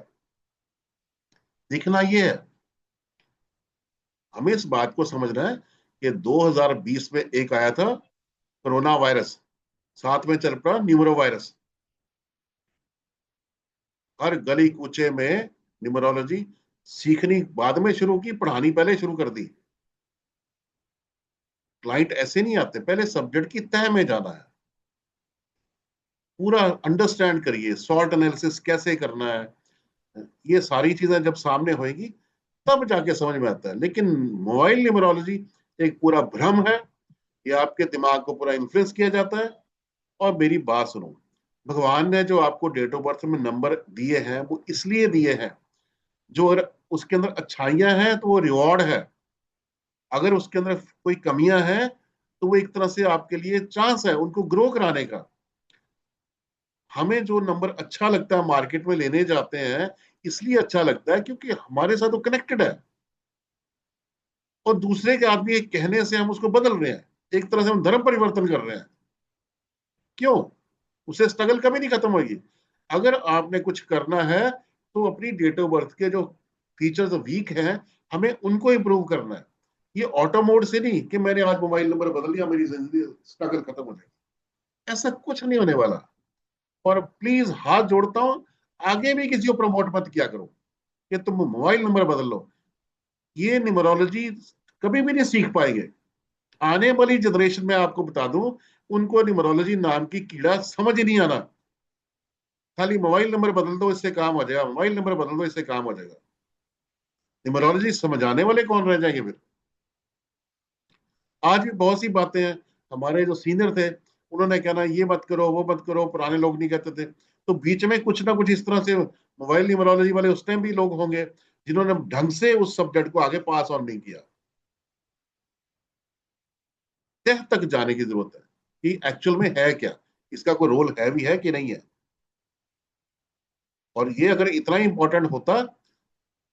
देखना ये है। हमें इस बात को समझना है कि 2020 में एक आया था कोरोना वायरस, साथ में चल पड़ा न्यूमरो वायरस। हर गली कूचे में न्यूमरोलॉजी सीखनी बाद में शुरू की, पढ़ानी पहले शुरू कर दी। क्लाइंट ऐसे नहीं आते, पहले सब्जेक्ट की तह में जाना है, पूरा अंडरस्टैंड करिए, सॉर्ट एनालिसिस कैसे करना है। ये सारी चीजें जब सामने होएगी तब जाके समझ में आता है। लेकिन मोबाइल न्यूमरोलॉजी एक पूरा भ्रम है, ये आपके दिमाग को पूरा इन्फ्लुएंस किया जाता है। और मेरी बात सुनो, भगवान ने जो आपको डेट ऑफ बर्थ में नंबर दिए हैं वो इसलिए दिए हैं, जो अगर उसके अंदर अच्छाइयां हैं तो वो रिवॉर्ड है, अगर उसके अंदर कोई कमियां हैं तो वो एक तरह से आपके लिए चांस है उनको ग्रो कराने का। हमें जो नंबर अच्छा लगता है मार्केट में लेने जाते हैं, इसलिए अच्छा लगता है क्योंकि हमारे साथ वो कनेक्टेड है, और दूसरे के आदमी के कहने से हम उसको बदल रहे हैं, एक तरह से हम धर्म परिवर्तन कर रहे हैं। क्यों? उसे स्ट्रगल कभी नहीं खत्म होगी। अगर आपने कुछ करना है तो अपनी डेट ऑफ बर्थ के जो फीचर्स वीक हैं हमें उनको इंप्रूव करना है। ये ऑटो मोड से नहीं कि मैंने आज मोबाइल नंबर बदल लिया मेरी जिंदगी स्ट्रगल खत्म हो जाएगी, ऐसा कुछ नहीं होने वाला। और प्लीज हाथ जोड़ता हूं, आगे भी किसी को प्रमोट मत किया करो कि तुम मोबाइल नंबर बदल लो। ये न्यूमरोलॉजी कभी भी नहीं सीख पाएंगे। आने वाली जनरेशन में आपको बता दूं, उनको न्यूमरोलॉजी नाम की कीड़ा समझ ही नहीं आना। खाली मोबाइल नंबर बदल दो इससे काम हो जाएगा, मोबाइल नंबर बदल दो इससे काम हो जाएगा। न्यूमरोलॉजी समझाने वाले कौन रह जाएंगे फिर? आज भी बहुत सी बातें हैं, हमारे जो सीनियर थे उन्होंने कहना ये मत करो वो मत करो, पुराने लोग नहीं कहते थे। तो बीच में कुछ ना कुछ इस तरह से मोबाइल न्यूमरोलॉजी वाले उस टाइम भी लोग होंगे जिन्होंने ढंग से उस सब्जेक्ट को आगे पास ऑन नहीं किया। तह तक जाने की जरूरत है कि एक्चुअल में है क्या, इसका कोई रोल है भी है कि नहीं है। और ये अगर इतना इंपॉर्टेंट होता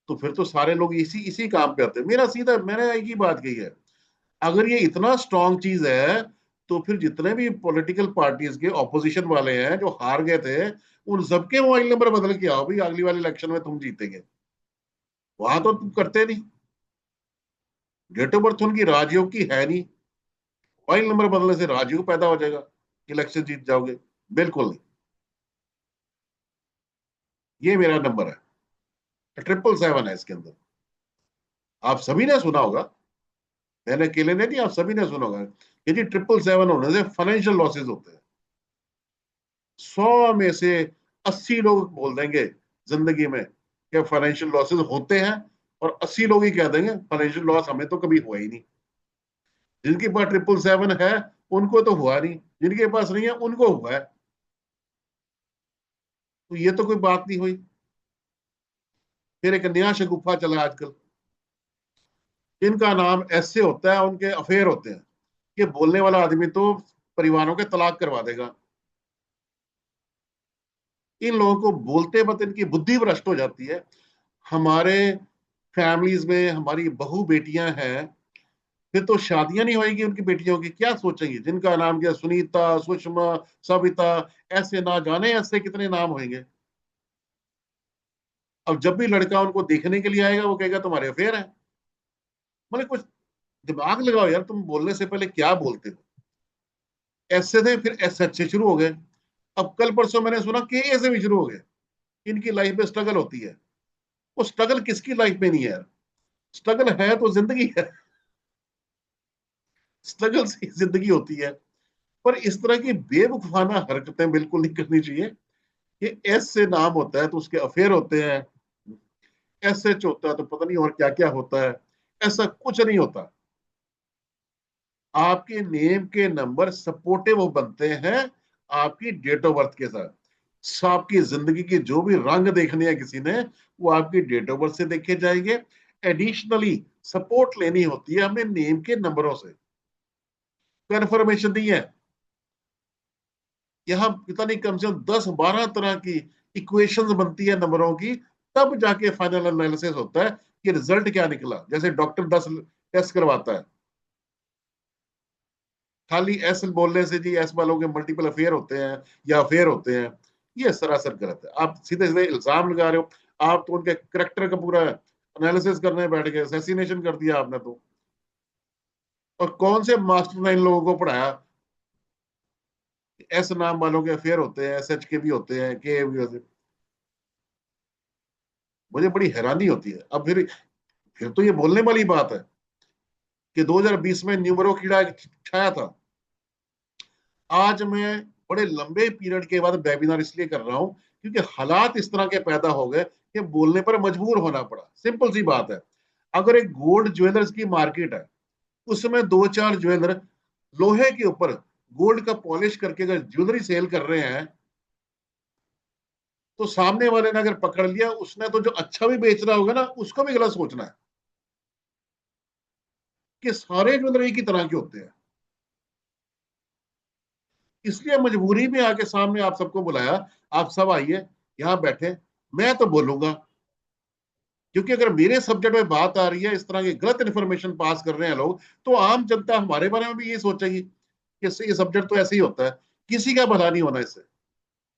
तो फिर तो सारे लोग इसी इसी काम पे आते। मेरा सीधा, मैंने एक ही बात कही है, अगर ये इतना स्ट्रांग चीज है तो फिर जितने भी पॉलिटिकल पार्टीज के ऑपोजिशन वाले हैं जो हार गए थे, उन सबके मोबाइल नंबर बदल के आओ भाई, अगली वाले इलेक्शन में तुम जीतेंगे। वहां तो तुम करते नहीं, डेट ऑफ बर्थ उनकी राजयोग की है नहीं, मोबाइल नंबर बदलने से राजयोग पैदा हो जाएगा। इलेक्शन जीत जाओगे, बिल्कुल नहीं। ये मेरा नंबर है, 777 है इसके अंदर। आप सभी ने सुना होगा, मैंने अकेले ने नहीं, आप सभी ने सुना होगा कि जी 777 होने से फाइनेंशियल लॉसेस होते हैं। 100 में से 80 लोग बोल देंगे जिंदगी में कि फाइनेंशियल लॉसेस होते हैं, और 80 लोग ही कह देंगे फाइनेंशियल लॉस हमें तो कभी हुआ ही नहीं। जिनके पास 777 है उनको तो हुआ नहीं, जिनके पास नहीं है उनको हुआ है। तो ये तो कोई बात नहीं हुई। फिर एक नया शगुफा चला आजकल, जिनका नाम ऐसे होता है उनके अफेयर होते हैं। ये बोलने वाला आदमी तो परिवारों के तलाक करवा देगा। इन लोगों को बोलते वक्त इनकी बुद्धि भ्रष्ट हो जाती है। हमारे फैमिलीज में हमारी बहू बेटियां हैं, फिर तो शादियां नहीं होगी उनकी बेटियों की, क्या सोचेंगी? जिनका नाम क्या, सुनीता, सुषमा, सविता, ऐसे ना जाने ऐसे कितने नाम होंगे। अब जब भी लड़का उनको देखने के लिए आएगा वो कहेगा तुम्हारे अफेयर है। मतलब कुछ दिमाग लगाओ यार, तुम बोलने से पहले क्या बोलते हो। ऐसे थे, फिर एस से शुरू हो गए। अब कल परसों मैंने सुना के ए से भी शुरू हो गए। इनकी लाइफ में स्ट्रगल होती है। वो स्ट्रगल किसकी लाइफ में नहीं है यार? स्ट्रगल है तो जिंदगी है, स्ट्रगल से जिंदगी होती है। पर इस तरह की बेवकूफाना हरकतें बिल्कुल नहीं करनी चाहिए। कि एस से नाम होता है तो उसके अफेयर होते हैं, एस एच होता है तो पता नहीं और क्या क्या होता है। ऐसा कुछ नहीं होता। आपके नेम के नंबर सपोर्टिव बनते हैं आपकी डेट ऑफ बर्थ के साथ। आपकी जिंदगी की जो भी रंग देखने हैं किसी ने, वो आपकी डेट ऑफ बर्थ से देखे जाएंगे। एडिशनली सपोर्ट लेनी होती है हमें नेम के नंबरों से। कंफर्मेशन नहीं है। यहाँ पता नहीं कम से कम 10-12 तरह की इक्वेशंस बनती है नंबरों की, तब जाके फाइनल एनालिसिस होता है कि रिजल्ट क्या निकला। जैसे डॉक्टर 10 टेस्ट करवाता है, खाली एस बोलने से जी एस वालों के मल्टीपल अफेयर होते हैं या अफेयर होते हैं, ये सरासर गलत है। आप सीधे सीधे इल्जाम लगा रहे हो। आप तो उनके करेक्टर का पूरा एनालिसिस करने बैठ गए, असैसिनेशन कर दिया आपने तो। और कौन से मास्टर ने इन लोगों को पढ़ाया? एस नाम वालों के अफेयर होते हैं, एस एच के भी होते हैं, के भी होते हैं। मुझे बड़ी हैरानी होती है। अब फिर तो ये बोलने वाली बात है कि 2020 में न्यूमरो कीड़ा छाया था। आज मैं बड़े लंबे पीरियड के बाद वेबिनार इसलिए कर रहा हूं क्योंकि हालात इस तरह के पैदा हो गए कि बोलने पर मजबूर होना पड़ा। सिंपल सी बात है, अगर एक गोल्ड ज्वेलर्स की मार्केट है, उसमें 2-4 ज्वेलर लोहे के ऊपर गोल्ड का पॉलिश करके अगर ज्वेलरी सेल कर रहे हैं, तो सामने वाले ने अगर पकड़ लिया, उसने तो जो अच्छा भी बेच रहा होगा ना, उसको भी गलत सोचना है कि सारे ज्वेलर एक ही तरह के होते हैं। इसलिए मजबूरी में आके सामने आप सबको बुलाया, आप सब आइए यहां बैठे, मैं तो बोलूंगा। क्योंकि अगर मेरे सब्जेक्ट में बात आ रही है, इस तरह की गलत इंफॉर्मेशन पास कर रहे हैं लोग, तो आम जनता हमारे बारे में भी ये सोचेगी कि ये सब्जेक्ट तो ऐसे ही होता है। किसी का भला नहीं होना इससे,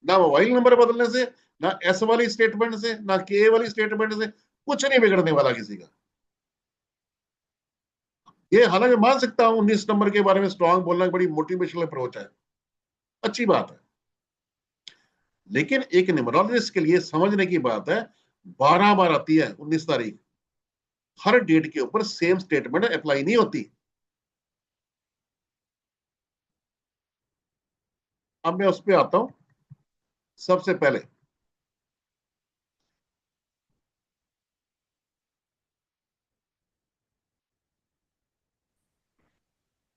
ना मोबाइल नंबर बदलने से, ना एस वाली स्टेटमेंट से, ना के वाली स्टेटमेंट से, कुछ नहीं बिगड़ने वाला किसी का। ये हालांकि मान सकता हूं 19 नंबर के बारे में स्ट्रांग बोलना बड़ी मोटिवेशनल अप्रोच है, अच्छी बात है। लेकिन एक न्यूमरोलॉजिस्ट के लिए समझने की बात है, 12 बार आती है 19 तारीख, हर डेट के ऊपर सेम स्टेटमेंट अप्लाई नहीं होती। अब मैं उस पर आता हूं। सबसे पहले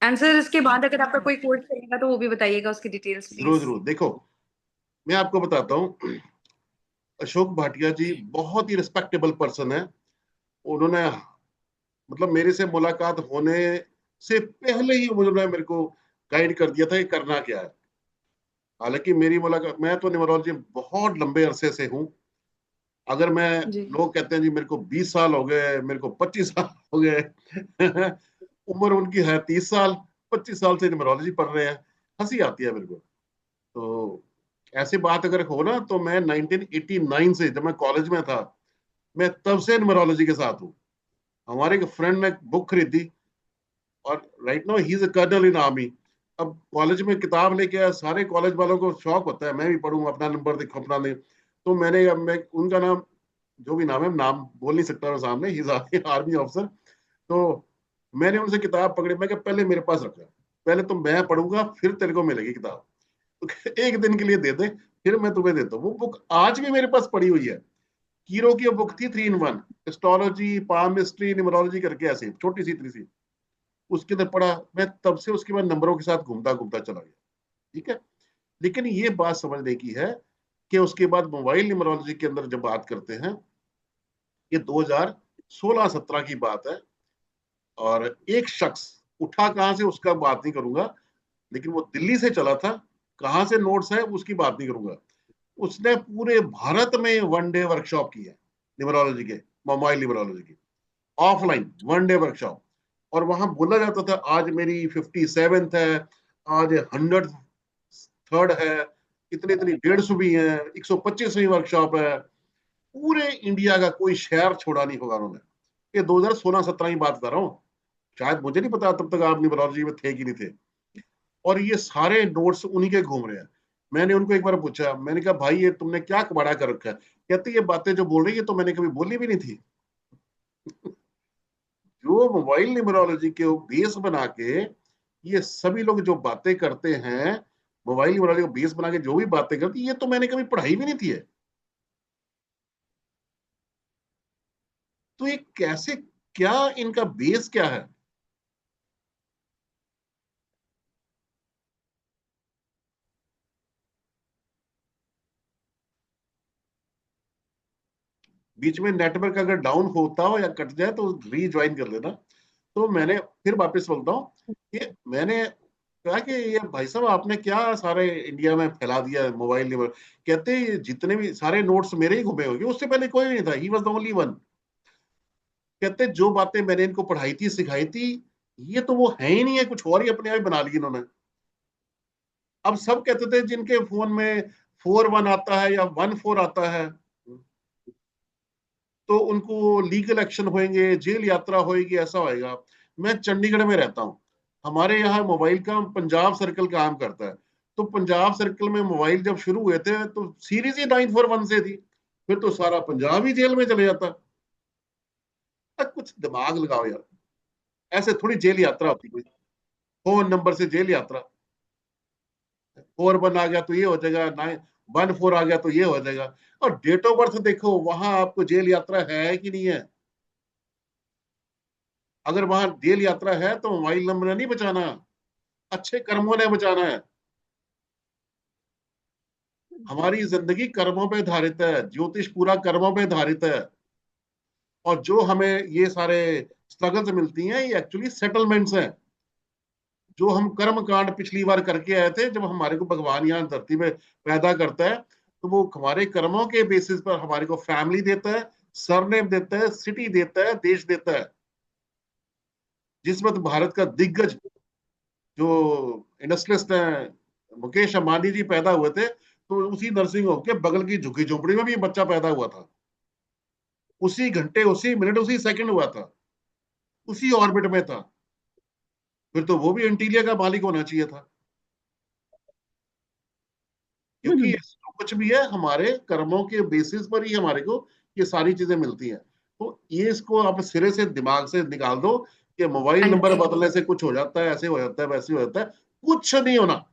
आंसर इसके बाद अगर आपका कोई कोर्स चलेगा तो वो भी बताइएगा, उसकी डिटेल्स जरूर प्लीज। जरूर देखो, मैं आपको बताता हूं। अशोक भाटिया जी बहुत ही रिस्पेक्टेबल पर्सन है। उन्होंने मतलब मेरे से मुलाकात होने से पहले ही उन्होंने मेरे को गाइड कर दिया था कि करना क्या है। हालांकि मेरी मुलाकात, मैं तो न्यूमरोलॉजी बहुत लंबे अरसे से हूँ। अगर मैं, जी। लोग कहते हैं जी मेरे को 20 साल हो गए, मेरे को 25 साल हो गए उम्र उनकी है 30 साल, 25 साल से न्यूमरोलॉजी पढ़ रहे हैं। हंसी आती है मेरे को। तो ऐसी बात अगर हो ना, तो मैं 1989 से, जब मैं कॉलेज में था, मैं तब से न्यूमरोलॉजी के साथ हूँ। हमारे एक फ्रेंड ने बुक खरीदी, और right now he is a colonel in army. अब कॉलेज में किताब लेके आया, सारे कॉलेज वालों को शौक होता है मैं भी पढ़ूं, अपना नंबर देखो अपना नहीं। तो मैं उनका नाम, जो भी नाम है, नाम बोल नहीं सकता मैं सामने, ही आर्मी ऑफिसर। तो मैंने उनसे किताब पकड़ी, मैं कहा पहले मेरे पास रखा, पहले तो मैं पढ़ूंगा फिर तेरे को मिलेगी किताब, तो एक दिन के लिए दे दे, फिर मैं तुम्हें देता हूँ। वो बुक आज भी मेरे पास पड़ी हुई है। कीरो की बुक थी 3 in 1, एस्ट्रोलॉजी, पामिस्ट्री, न्यूमरोलॉजी करके, ऐसे छोटी सी इतनी सी। उसके अंदर पढ़ा मैं, तब से उसके बाद नंबरों के साथ घूमता घूमता चला गया। ठीक है, लेकिन ये बात समझने की है कि उसके बाद मोबाइल न्यूमरोलॉजी के अंदर जब बात करते हैं, ये 2016-17 की बात है, और एक शख्स उठा कहां से उसका बात नहीं करूंगा, लेकिन वो दिल्ली से चला था, कहां से नोट्स है उसकी बात नहीं करूंगा। उसने पूरे भारत में 1 डे वर्कशॉप की है न्यूमरोलॉजी के, मोबाइल न्यूमरोलॉजी की, ऑफलाइन 1 डे वर्कशॉप। और वहां बोला जाता था आज मेरी 57th है, आज 103rd है, इतनी इतनी 150 भी है, 125वीं वर्कशॉप है। पूरे इंडिया का कोई शहर छोड़ा नहीं होगा उन्होंने। ये 2016-17 की बात कर रहा हूँ, शायद मुझे नहीं पता तब तक आप न्यूमरोलॉजी में थे कि नहीं थे। और ये सारे नोट्स उन्हीं के घूम रहे हैं। मैंने उनको एक बार पूछा, मैंने कहा भाई ये तुमने क्या कबाड़ा कर रखा है? कहते ये बातें जो बोल रही है तो मैंने कभी बोली भी नहीं थी। जो मोबाइल न्यूमरोलॉजी के बेस बना के ये सभी लोग जो बातें करते हैं, मोबाइल न्यूमरोलॉजी को बेस बना के जो भी बातें करते, ये तो मैंने कभी पढ़ाई भी नहीं थी है। तो ये कैसे, क्या इनका बेस क्या है? बीच में नेटवर्क अगर डाउन होता हो या कट जाए तो रीज्वाइन कर लेना। तो मैंने फिर वापस बोलता हूँ कि मैंने कहा कि ये भाई साहब आपने क्या सारे इंडिया में फैला दिया मोबाइल नंबर। कहते ये जितने भी सारे नोट्स मेरे ही घूमे होंगे, उससे पहले कोई नहीं था, he was the only one. कहते जो बातें मैंने इनको पढ़ाई थी सिखाई थी, ये तो वो है ही नहीं है, कुछ और ही अपने आप ही बना ली इन्होंने। अब सब कहते थे जिनके फोन में 4-1 आता है या 1-4 आता है, तो उनको लीगल एक्शन होंगे, जेल यात्रा होगी, ऐसा होएगा। मैं चंडीगढ़ में रहता हूँ, हमारे यहाँ मोबाइल का पंजाब सर्कल काम करता है। तो पंजाब सर्कल में मोबाइल जब शुरू हुए थे तो सीरीज ही 941 से थी, फिर तो सारा पंजाब ही जेल में चले जाता। कुछ दिमाग लगाओ यार, ऐसे थोड़ी जेल यात्रा होती कोई, फोन नंबर से जेल यात्रा। 4-1 आ गया तो ये हो जाएगा, 9-1-4 आ गया तो ये हो जाएगा। और डेट ऑफ बर्थ देखो, वहां आपको जेल यात्रा है कि नहीं है? अगर वहां जेल यात्रा है तो मोबाइल नंबर ने नहीं बचाना, अच्छे कर्मों ने बचाना है। हमारी जिंदगी कर्मों पे आधारित है, ज्योतिष पूरा कर्मों पे आधारित है। और जो हमें ये सारे स्ट्रगल्स मिलती हैं, ये एक्चुअली सेटलमेंट्स हैं, जो हम कर्म कांड पिछली बार करके आए थे। जब हमारे को भगवान यहाँ धरती पे पैदा करता है, तो वो हमारे कर्मों के बेसिस पर हमारे को फैमिली देता है, सरनेम देता है, सिटी देता है, देश देता है। जिस वक्त भारत का दिग्गज जो इंडस्ट्रियलिस्ट हैं, मुकेश अंबानी जी पैदा हुए थे, तो उसी नर्सिंग होम के बगल की झुग्गी झोंपड़ी में भी बच्चा पैदा हुआ था। उसी घंटे, उसी मिनट, उसी सेकंड हुआ था, उसी ऑर्बिट में था। फिर तो वो भी एंटीलिया का मालिक होना चाहिए था, क्योंकि जो कुछ भी है हमारे कर्मों के बेसिस पर ही हमारे को ये सारी चीजें मिलती हैं। तो ये इसको आप सिरे से दिमाग से निकाल दो कि मोबाइल हाँ नंबर जी। बदलने से कुछ हो जाता है, ऐसे हो जाता है, वैसे हो जाता है। कुछ नहीं होना,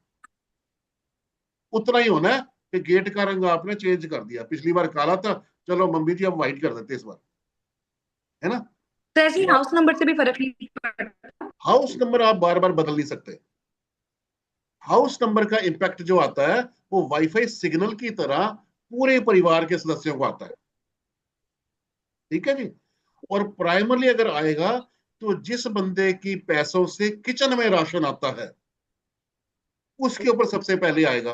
उतना ही होना है कि गेट का रंग आपने चेंज कर दिया, पिछली बार काला था, चलो मम्मी जी अब व्हाइट कर देते इस बार, है ना? तो ऐसे ही हाउस नंबर से भी फर्क नहीं पड़ता? हाउस नंबर आप बार बार बदल नहीं सकते। हाउस नंबर का इम्पैक्ट जो आता है वो वाईफाई सिग्नल की तरह पूरे परिवार के सदस्यों को आता है। ठीक है जी। और प्राइमरली अगर आएगा तो जिस बंदे की पैसों से किचन में राशन आता है, उसके ऊपर सबसे पहले आएगा,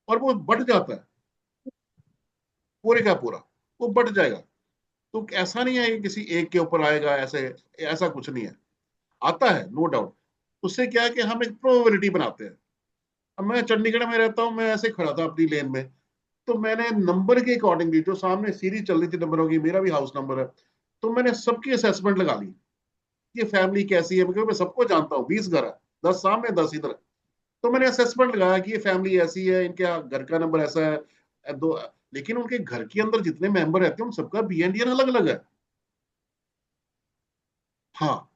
और वो बढ़ जाता है पूरे का पूरा, वो बढ़ जाएगा। तो ऐसा नहीं है कि किसी एक के ऊपर आएगा, ऐसे ऐसा कुछ नहीं है, आता है नो डाउट। उससे क्या है कि हम एक प्रोबेबिलिटी बनाते हैं। अब मैं चंडीगढ़ में रहता हूँ, मैं ऐसे खड़ा था अपनी लेन में, तो मैंने नंबर के अकॉर्डिंगली, जो सामने सीरीज चल रही थी नंबरों की, मेरा भी हाउस नंबर है, तो मैंने सबकी असेसमेंट लगा ली। ये फैमिली कैसी है, क्योंकि मैं सबको जानता हूँ, 20 घर है, 10 सामने 10 इधर। तो मैंने असेसमेंट लगाया कि ये फैमिली ऐसी है, इनके घर का नंबर ऐसा है, दो। लेकिन उनके घर के अंदर जितने मेंबर रहते हैं उन सबका BNDN अलग अलग है। हाँ,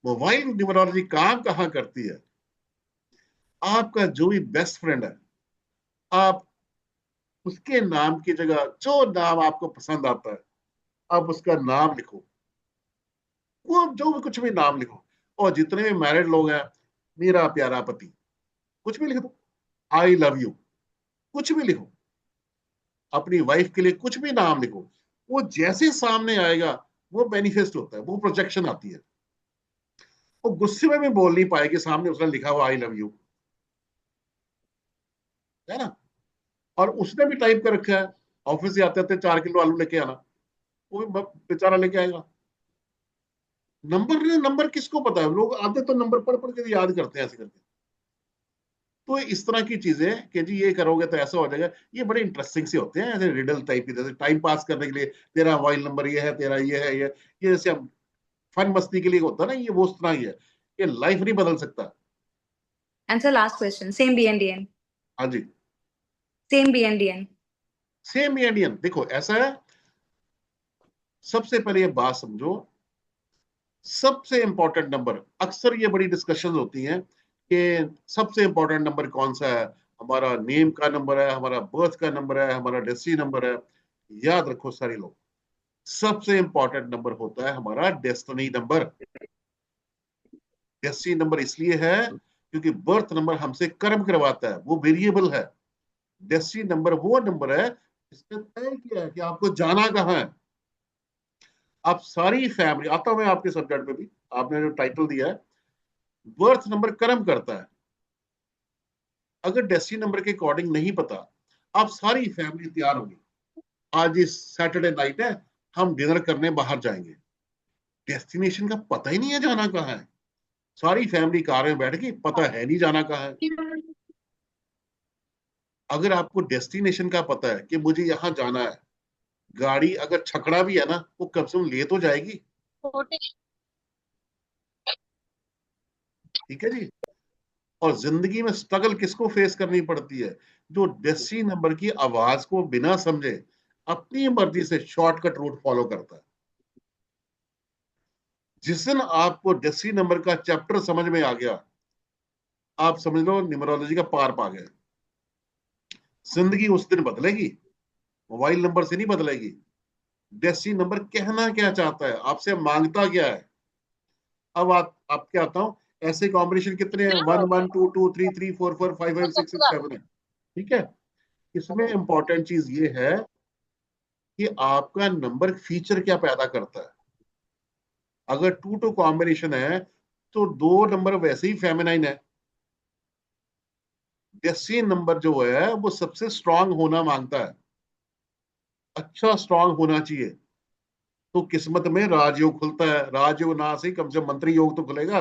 मोबाइल न्यूमरोलॉजी काम कहाँ करती है? आपका जो भी बेस्ट फ्रेंड है, आप उसके नाम की जगह जो नाम आपको पसंद आता है, आप उसका नाम लिखो, वो जो भी कुछ भी नाम लिखो। और जितने भी मैरिड लोग हैं, मेरा प्यारा पति, कुछ भी लिख दो, आई लव यू, कुछ भी लिखो, अपनी वाइफ के लिए कुछ भी नाम लिखो। वो जैसे सामने आएगा वो मैनिफेस्ट होता है, वो प्रोजेक्शन आती है। वो गुस्से में भी बोल नहीं पाएगी, सामने उसने लिखा हुआ आई लव यू, है ना। और उसने भी टाइप कर रखा है, ऑफिस से आते आते 4 किलो आलू लेके आना, वो भी बेचारा लेके आएगा। नंबर किसको पता है? लोग आते तो नंबर पढ़ पढ़ के याद करते हैं ऐसे करके। तो इस तरह की चीजें कि जी ये करोगे तो ऐसा हो जाएगा, ये बड़े इंटरेस्टिंग से होते हैं, ऐसे रिडल टाइप की, जैसे टाइम पास करने के लिए, तेरा मोबाइल नंबर ये है, तेरा ये है, ये जैसे हम फन मस्ती के लिए होता है ना, ये वो उस तरह ही है। ये लाइफ नहीं बदल सकता। Answer last question, same BNDN, हाँ जी, सेम BNDN। Same Indian. देखो ऐसा है, सबसे पहले ये बात समझो, सबसे इंपॉर्टेंट नंबर, अक्सर ये बड़ी डिस्कशन होती हैं कि सबसे इंपॉर्टेंट नंबर कौन सा है। हमारा नेम का नंबर है, हमारा बर्थ का नंबर है, हमारा डेस्टिनी नंबर है। याद रखो सारे लोग, सबसे इंपॉर्टेंट नंबर होता है हमारा डेस्टिनी नंबर। डेस्टिनी नंबर इसलिए है क्योंकि बर्थ नंबर हमसे कर्म करवाता है, वो वेरिएबल है। डेस्टिनी नंबर वो नंबर है जिसने तय किया है कि आपको जाना कहाँ है। आप सारी फैमिली, आता हूं मैं आपके सब्जेक्ट पे भी, आपने जो टाइटल दिया है, बर्थ नंबर कर्म करता है। अगर डेस्टिनी नंबर के अकॉर्डिंग नहीं पता, आप सारी फैमिली तैयार होगी, आज इस सैटरडे नाइट है, हम डिनर करने बाहर जाएंगे। डेस्टिनेशन का पता ही नहीं है जाना कहाँ है, सारी फैमिली कार में बैठ गई, पता है नहीं जाना कहाँ है। अगर आपको डेस्टिनेशन का पता है कि मुझे यहाँ जाना है, गाड़ी अगर छकड़ा भी है ना, वो कम से कम ले तो जाएगी। ठीक है जी। और जिंदगी में स्ट्रगल किसको फेस करनी पड़ती है? जो डेस्टिनी नंबर की आवाज को बिना समझे अपनी मर्जी से शॉर्टकट रूट फॉलो करता है। जिस दिन आपको डेस्टिनी नंबर का चैप्टर समझ में आ गया, आप समझ लो न्यूमरोलॉजी का पार पा गए। जिंदगी उस दिन बदलेगी, मोबाइल नंबर से नहीं बदलेगी। डेस्टिनी नंबर कहना क्या चाहता है, आपसे मांगता क्या है। अब आपके आता हूं, ऐसे कॉम्बिनेशन कितने हैं? 1 1 2 2 3 3 4 4 5 5 6 6 7 है। ठीक है। इसमें इंपॉर्टेंट चीज ये है कि आपका नंबर फीचर क्या पैदा करता है। अगर 2 2 कॉम्बिनेशन है तो 2 नंबर वैसे ही फेमिनाइन है। डेस्टिनी नंबर जो है वो सबसे स्ट्रांग होना मांगता है, अच्छा स्ट्रांग होना चाहिए। तो किस्मत में राजयोग खुलता है, राजयोग ना सही कम से कम मंत्री योग तो खुलेगा,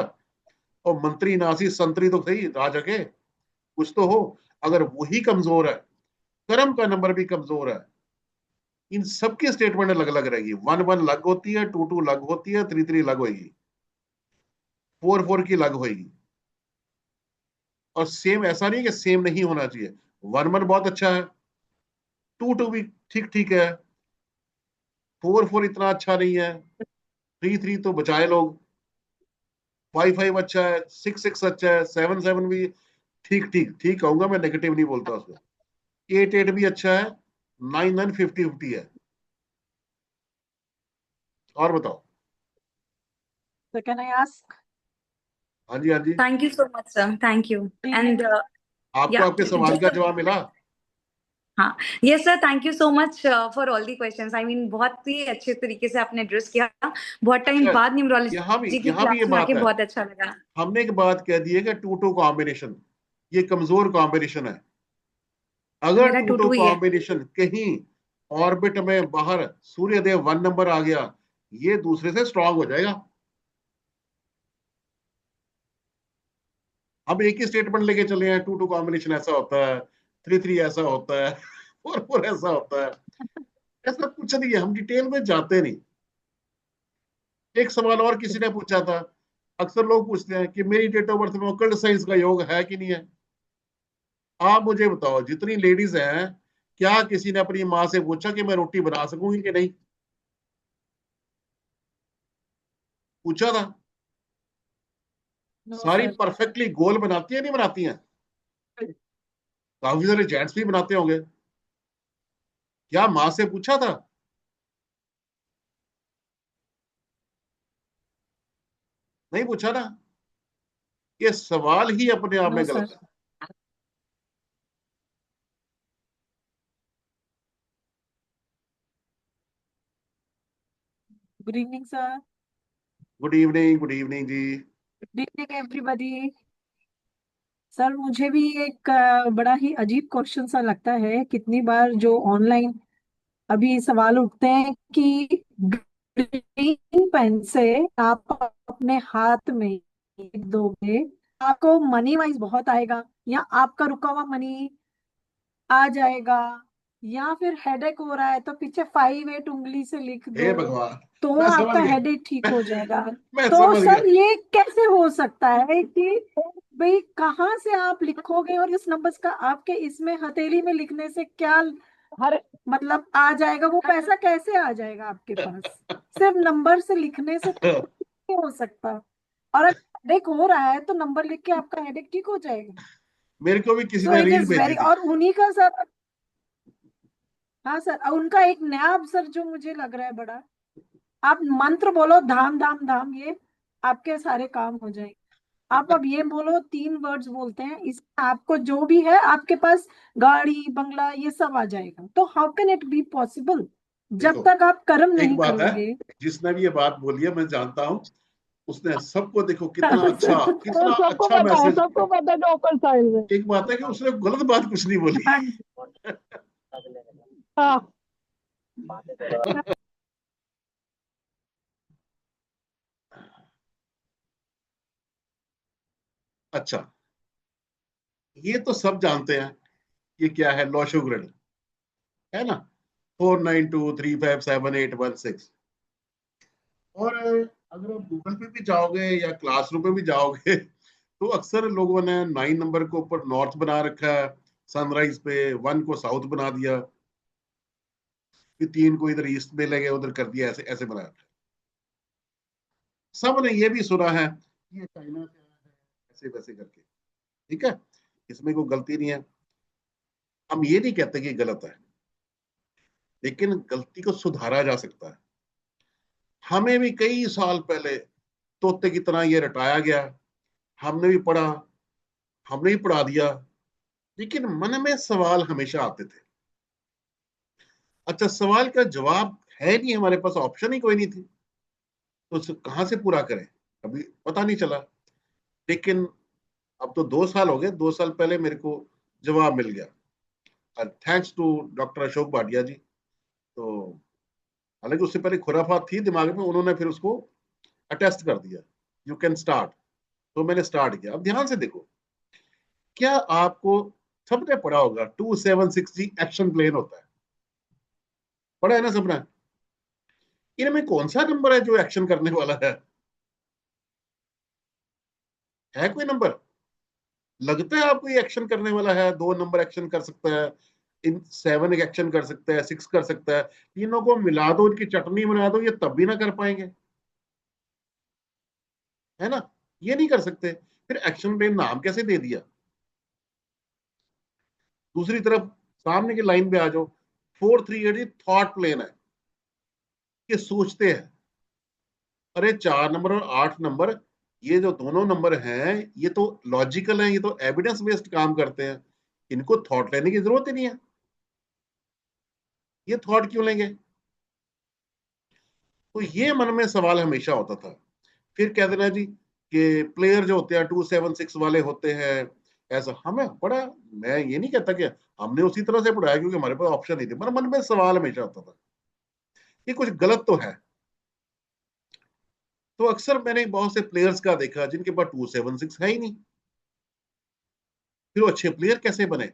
और मंत्री ना सही संतरी तो सही राजा के कुछ तो हो। अगर वही कमजोर है, कर्म का नंबर भी कमजोर है, इन सबकी स्टेटमेंट अलग अलग रहेगी। 1 1 लग होती है, 2 2 लग होती है, 3 3 लग होगी, 4 4 की लग होगी। और सेम ऐसा नहीं कि सेम नहीं होना चाहिए। 1 1 बहुत अच्छा है, 2 2 भी ठीक ठीक है, 4 4 इतना अच्छा नहीं है, 3 3 तो बचाए लोग, 5 5 अच्छा है, 6 6 अच्छा है, 7 7 भी ठीक ठीक ठीक कहूंगा मैं, नेगेटिव नहीं बोलता उसमें। 8 8 भी अच्छा है, 9 9 50 50 है। और बताओ। So can I ask? हाँ जी, हाँ जी। Thank you so much, sir. Thank you. And आपको yeah, आपके सवाल just का जवाब मिला? हाँ, yes sir, thank you so much for all the questions. I mean बहुत ही अच्छे तरीके से आपने एड्रेस किया। बहुत टाइम अच्छा, बाद यहाँ न्यूमरोलॉजी की भी ये क्लास में बात आके है, बहुत अच्छा लगा। हमने एक बात कह दी है कि 2 2 कॉम्बिनेशन ये कमजोर कॉम्बिनेशन है। अगर मेरा 2 2 टूटू ही है। कॉम्बिनेशन कहीं ऑर्बिट में बाहर सूर्यदेव 1 नंबर आ गया, ये दूसरे से स्ट्रांग हो जाएगा। अब एक ही स्टेटमेंट लेके चले हैं, 2 2 कॉम्बिनेशन ऐसा होता है, 3 3 ऐसा होता है, 4 4 ऐसा होता है। ऐसा कुछ नहीं है, हम डिटेल में जाते नहीं। एक सवाल और किसी ने पूछा था, अक्सर लोग पूछते हैं कि मेरी डेट ऑफ बर्थ में ऑकल्ट साइंस का योग है कि नहीं है। आप मुझे बताओ, जितनी लेडीज हैं, क्या किसी ने अपनी माँ से पूछा कि मैं रोटी बना सकूंगी कि नहीं? पूछा था? नो सारी सर। परफेक्टली गोल बनाती है नहीं बनाती हैं? काफी सारे जेंट्स भी बनाते होंगे। क्या माँ से पूछा था? नहीं पूछा ना। ये सवाल ही अपने आप नो में गलत सर। है। Good evening sir. Good evening, good evening जी। Good evening everybody. सर मुझे भी एक बड़ा ही अजीब क्वेश्चन सा लगता है, कितनी बार जो ऑनलाइन अभी सवाल उठते हैं कि ग्रीन पेन से आप अपने हाथ में लिख दोगे, आपको मनी वाइज बहुत आएगा, या आपका रुका हुआ मनी आ जाएगा, या फिर हेडेक हो रहा है तो पीछे 5 8 उंगली से लिख दो हे भगवान, तो मैं समझ आपका गया। हेडेक ठीक मैं, हो जाएगा। मैं तो समझ गया। सर ये कैसे हो सकता है कि भाई कहाँ से आप लिखोगे और इस नंबर्स का आपके इसमें हथेली में लिखने से क्या हर मतलब आ जाएगा, वो पैसा कैसे आ जाएगा आपके पास? सिर्फ नंबर से लिखने से तो नहीं हो सकता। और अगर हेडेक हो रहा है तो नंबर लिख के आपका हेडेक ठीक हो जाएगा। मेरे को भी किसी सो ने इट रील इज भेजी वेरी, थी। और उन्हीं का सर, हाँ सर, और उनका एक नया सर जो मुझे लग रहा है बड़ा, आप मंत्र बोलो धाम धाम धाम, ये आपके सारे काम हो जाएंगे। आप अब ये बोलो, 3 वर्ड्स बोलते हैं, इस आपको जो भी है आपके पास, गाड़ी बंगला ये सब आ जाएगा। तो how can it be possible जब देखो, तक आप कर्म एक नहीं बात है, करोगे? जिसने भी ये बात बोली है मैं जानता हूँ, उसने सबको देखो सर, कितना सबको अच्छा पता है, मैसेज। सबको पता है डॉक्टर साइड में। एक बात है कि उसने गलत बात कुछ नहीं बोली। हाँ जी। हाँ। अच्छा, ये तो सब जानते हैं, ये क्या है, लॉशोग्रेड, है ना, 49235781 और अगर आप गूगल पे भी जाओगे या क्लासरूम पे भी जाओगे तो अक्सर लोगों ने 9 नंबर को ऊपर नॉर्थ बना रखा है, सनराइज पे 1 को साउथ बना दिया, फिर 3 को इधर ईस्ट में लगे उधर कर दिया, ऐसे ऐसे बनाया। सब ने ये भी सुना है ये चाइना से आया है, ऐसे वैसे करके। ठीक है, इसमें कोई गलती नहीं है, हम ये नहीं कहते कि गलत है, लेकिन गलती को सुधारा जा सकता है। हमें भी कई साल पहले तोते की तरह ये रटाया गया, हमने भी पढ़ा, हमने भी पढ़ा दिया, लेकिन मन में सवाल हमेशा आते थे। अच्छा, सवाल का जवाब है नहीं, हमारे पास ऑप्शन ही कोई नहीं थी, तो कहां से पूरा करें, कभी पता नहीं चला। लेकिन अब तो 2 साल हो गए, 2 साल पहले मेरे को जवाब मिल गया, और thanks to doctor Ashok Bhatia ji. तो हालांकि उससे पहले खुराफात थी दिमाग में, उन्होंने फिर उसको अटेस्ट कर दिया, यू कैन स्टार्ट। तो मैंने स्टार्ट किया। अब ध्यान से देखो, क्या आपको, सबने पढ़ा होगा 276G एक्शन प्लेन होता है, पढ़ा है ना सबने? इनमें कौन सा नंबर है जो एक्शन करने वाला है कोई नंबर लगता है आपको ये एक्शन करने वाला है? 2 नंबर एक्शन कर सकता है, इन 7 एक्शन कर सकता है, 6 कर सकता है, तीनों को मिला दो, इनकी चटनी बना दो, ये तब भी ना कर पाएंगे, है ना? ये नहीं कर सकते, फिर एक्शन प्लेन नाम कैसे दे दिया? दूसरी तरफ सामने की लाइन पे आ जाओ, 438 थॉट प्लेन है, ये सोचते हैं। अरे 4 नंबर और 8 नंबर, ये जो दोनों नंबर हैं, ये तो लॉजिकल हैं, ये तो एविडेंस बेस्ड काम करते हैं, इनको थॉट लेने की जरूरत ही नहीं है, ये थॉट क्यों लेंगे? तो ये मन में सवाल हमेशा होता था। फिर कह देना जी कि प्लेयर जो होते हैं 276 वाले होते हैं, ऐसा हमें पढ़ा। मैं ये नहीं कहता कि हमने उसी तरह से पढ़ाया, क्योंकि हमारे पास ऑप्शन नहीं थे, पर मन में सवाल हमेशा होता था ये कुछ गलत तो है। तो अक्सर मैंने बहुत से प्लेयर्स का देखा जिनके पास 276 है ही नहीं, फिर वो अच्छे प्लेयर कैसे बने?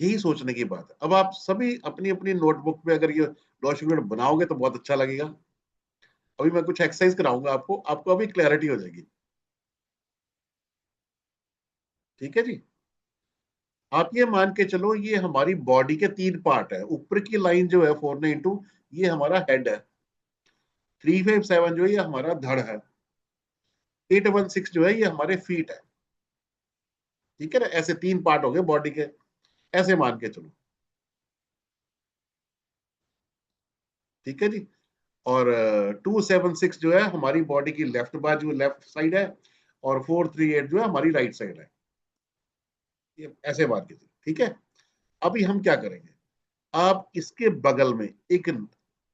यही सोचने की बात है। अब आप सभी अपनी अपनी नोटबुक में अगर ये लॉजिक ग्रिड बनाओगे तो बहुत अच्छा लगेगा। अभी मैं कुछ एक्सरसाइज कराऊंगा आपको, आपको अभी क्लैरिटी हो जाएगी। ठीक है जी। आप ये मान के चलो ये हमारी बॉडी के 3 पार्ट है। ऊपर की लाइन जो है 492 ये हमारा हेड है, 357 जो है ये हमारा धड़ है, 816 जो है ये हमारे फीट है। ठीक है ना, ऐसे 3 पार्ट हो गए बॉडी के, ऐसे मान के चलो। ठीक है जी। और 276 जो है हमारी बॉडी की लेफ्ट बाजू, लेफ्ट साइड है, और 438 जो है हमारी राइट साइड है। ये ऐसे मान के चलो। ठीक है। अभी हम क्या करेंगे, आप इसके बगल में एक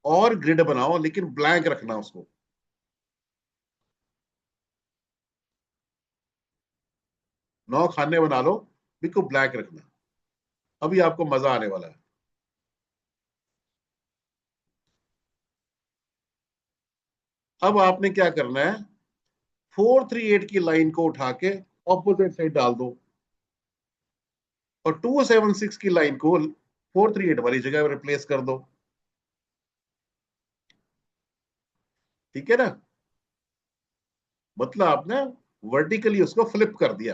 और ग्रिड बनाओ, लेकिन ब्लैंक रखना उसको। नौ खाने बना लो, बिल्कुल ब्लैक रखना। अभी आपको मजा आने वाला है। अब आपने क्या करना है, 438 की लाइन को उठा के ऑपोजिट साइड डाल दो, और 276 की लाइन को 438 वाली जगह रिप्लेस कर दो। ठीक है ना, मतलब आपने वर्टिकली उसको फ्लिप कर दिया।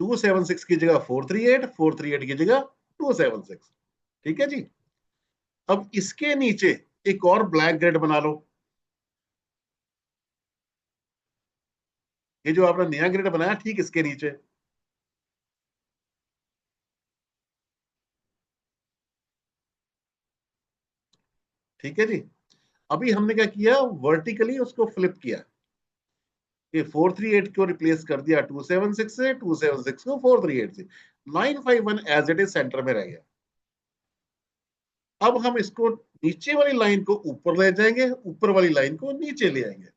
276 की जगह 438, 438 की जगह 276। ठीक है जी। अब इसके नीचे एक और ब्लैक ग्रिड बना लो। ये जो आपने नया ग्रिड बनाया ठीक इसके नीचे। ठीक है जी। अभी हमने क्या किया, वर्टिकली उसको फ्लिप किया। ये 438 को रिप्लेस कर दिया 276 से, 276 को 438 से, 951 एज इट इज सेंटर में रह गया। अब हम इसको नीचे वाली लाइन को ऊपर ले जाएंगे, ऊपर वाली लाइन को नीचे ले आएंगे।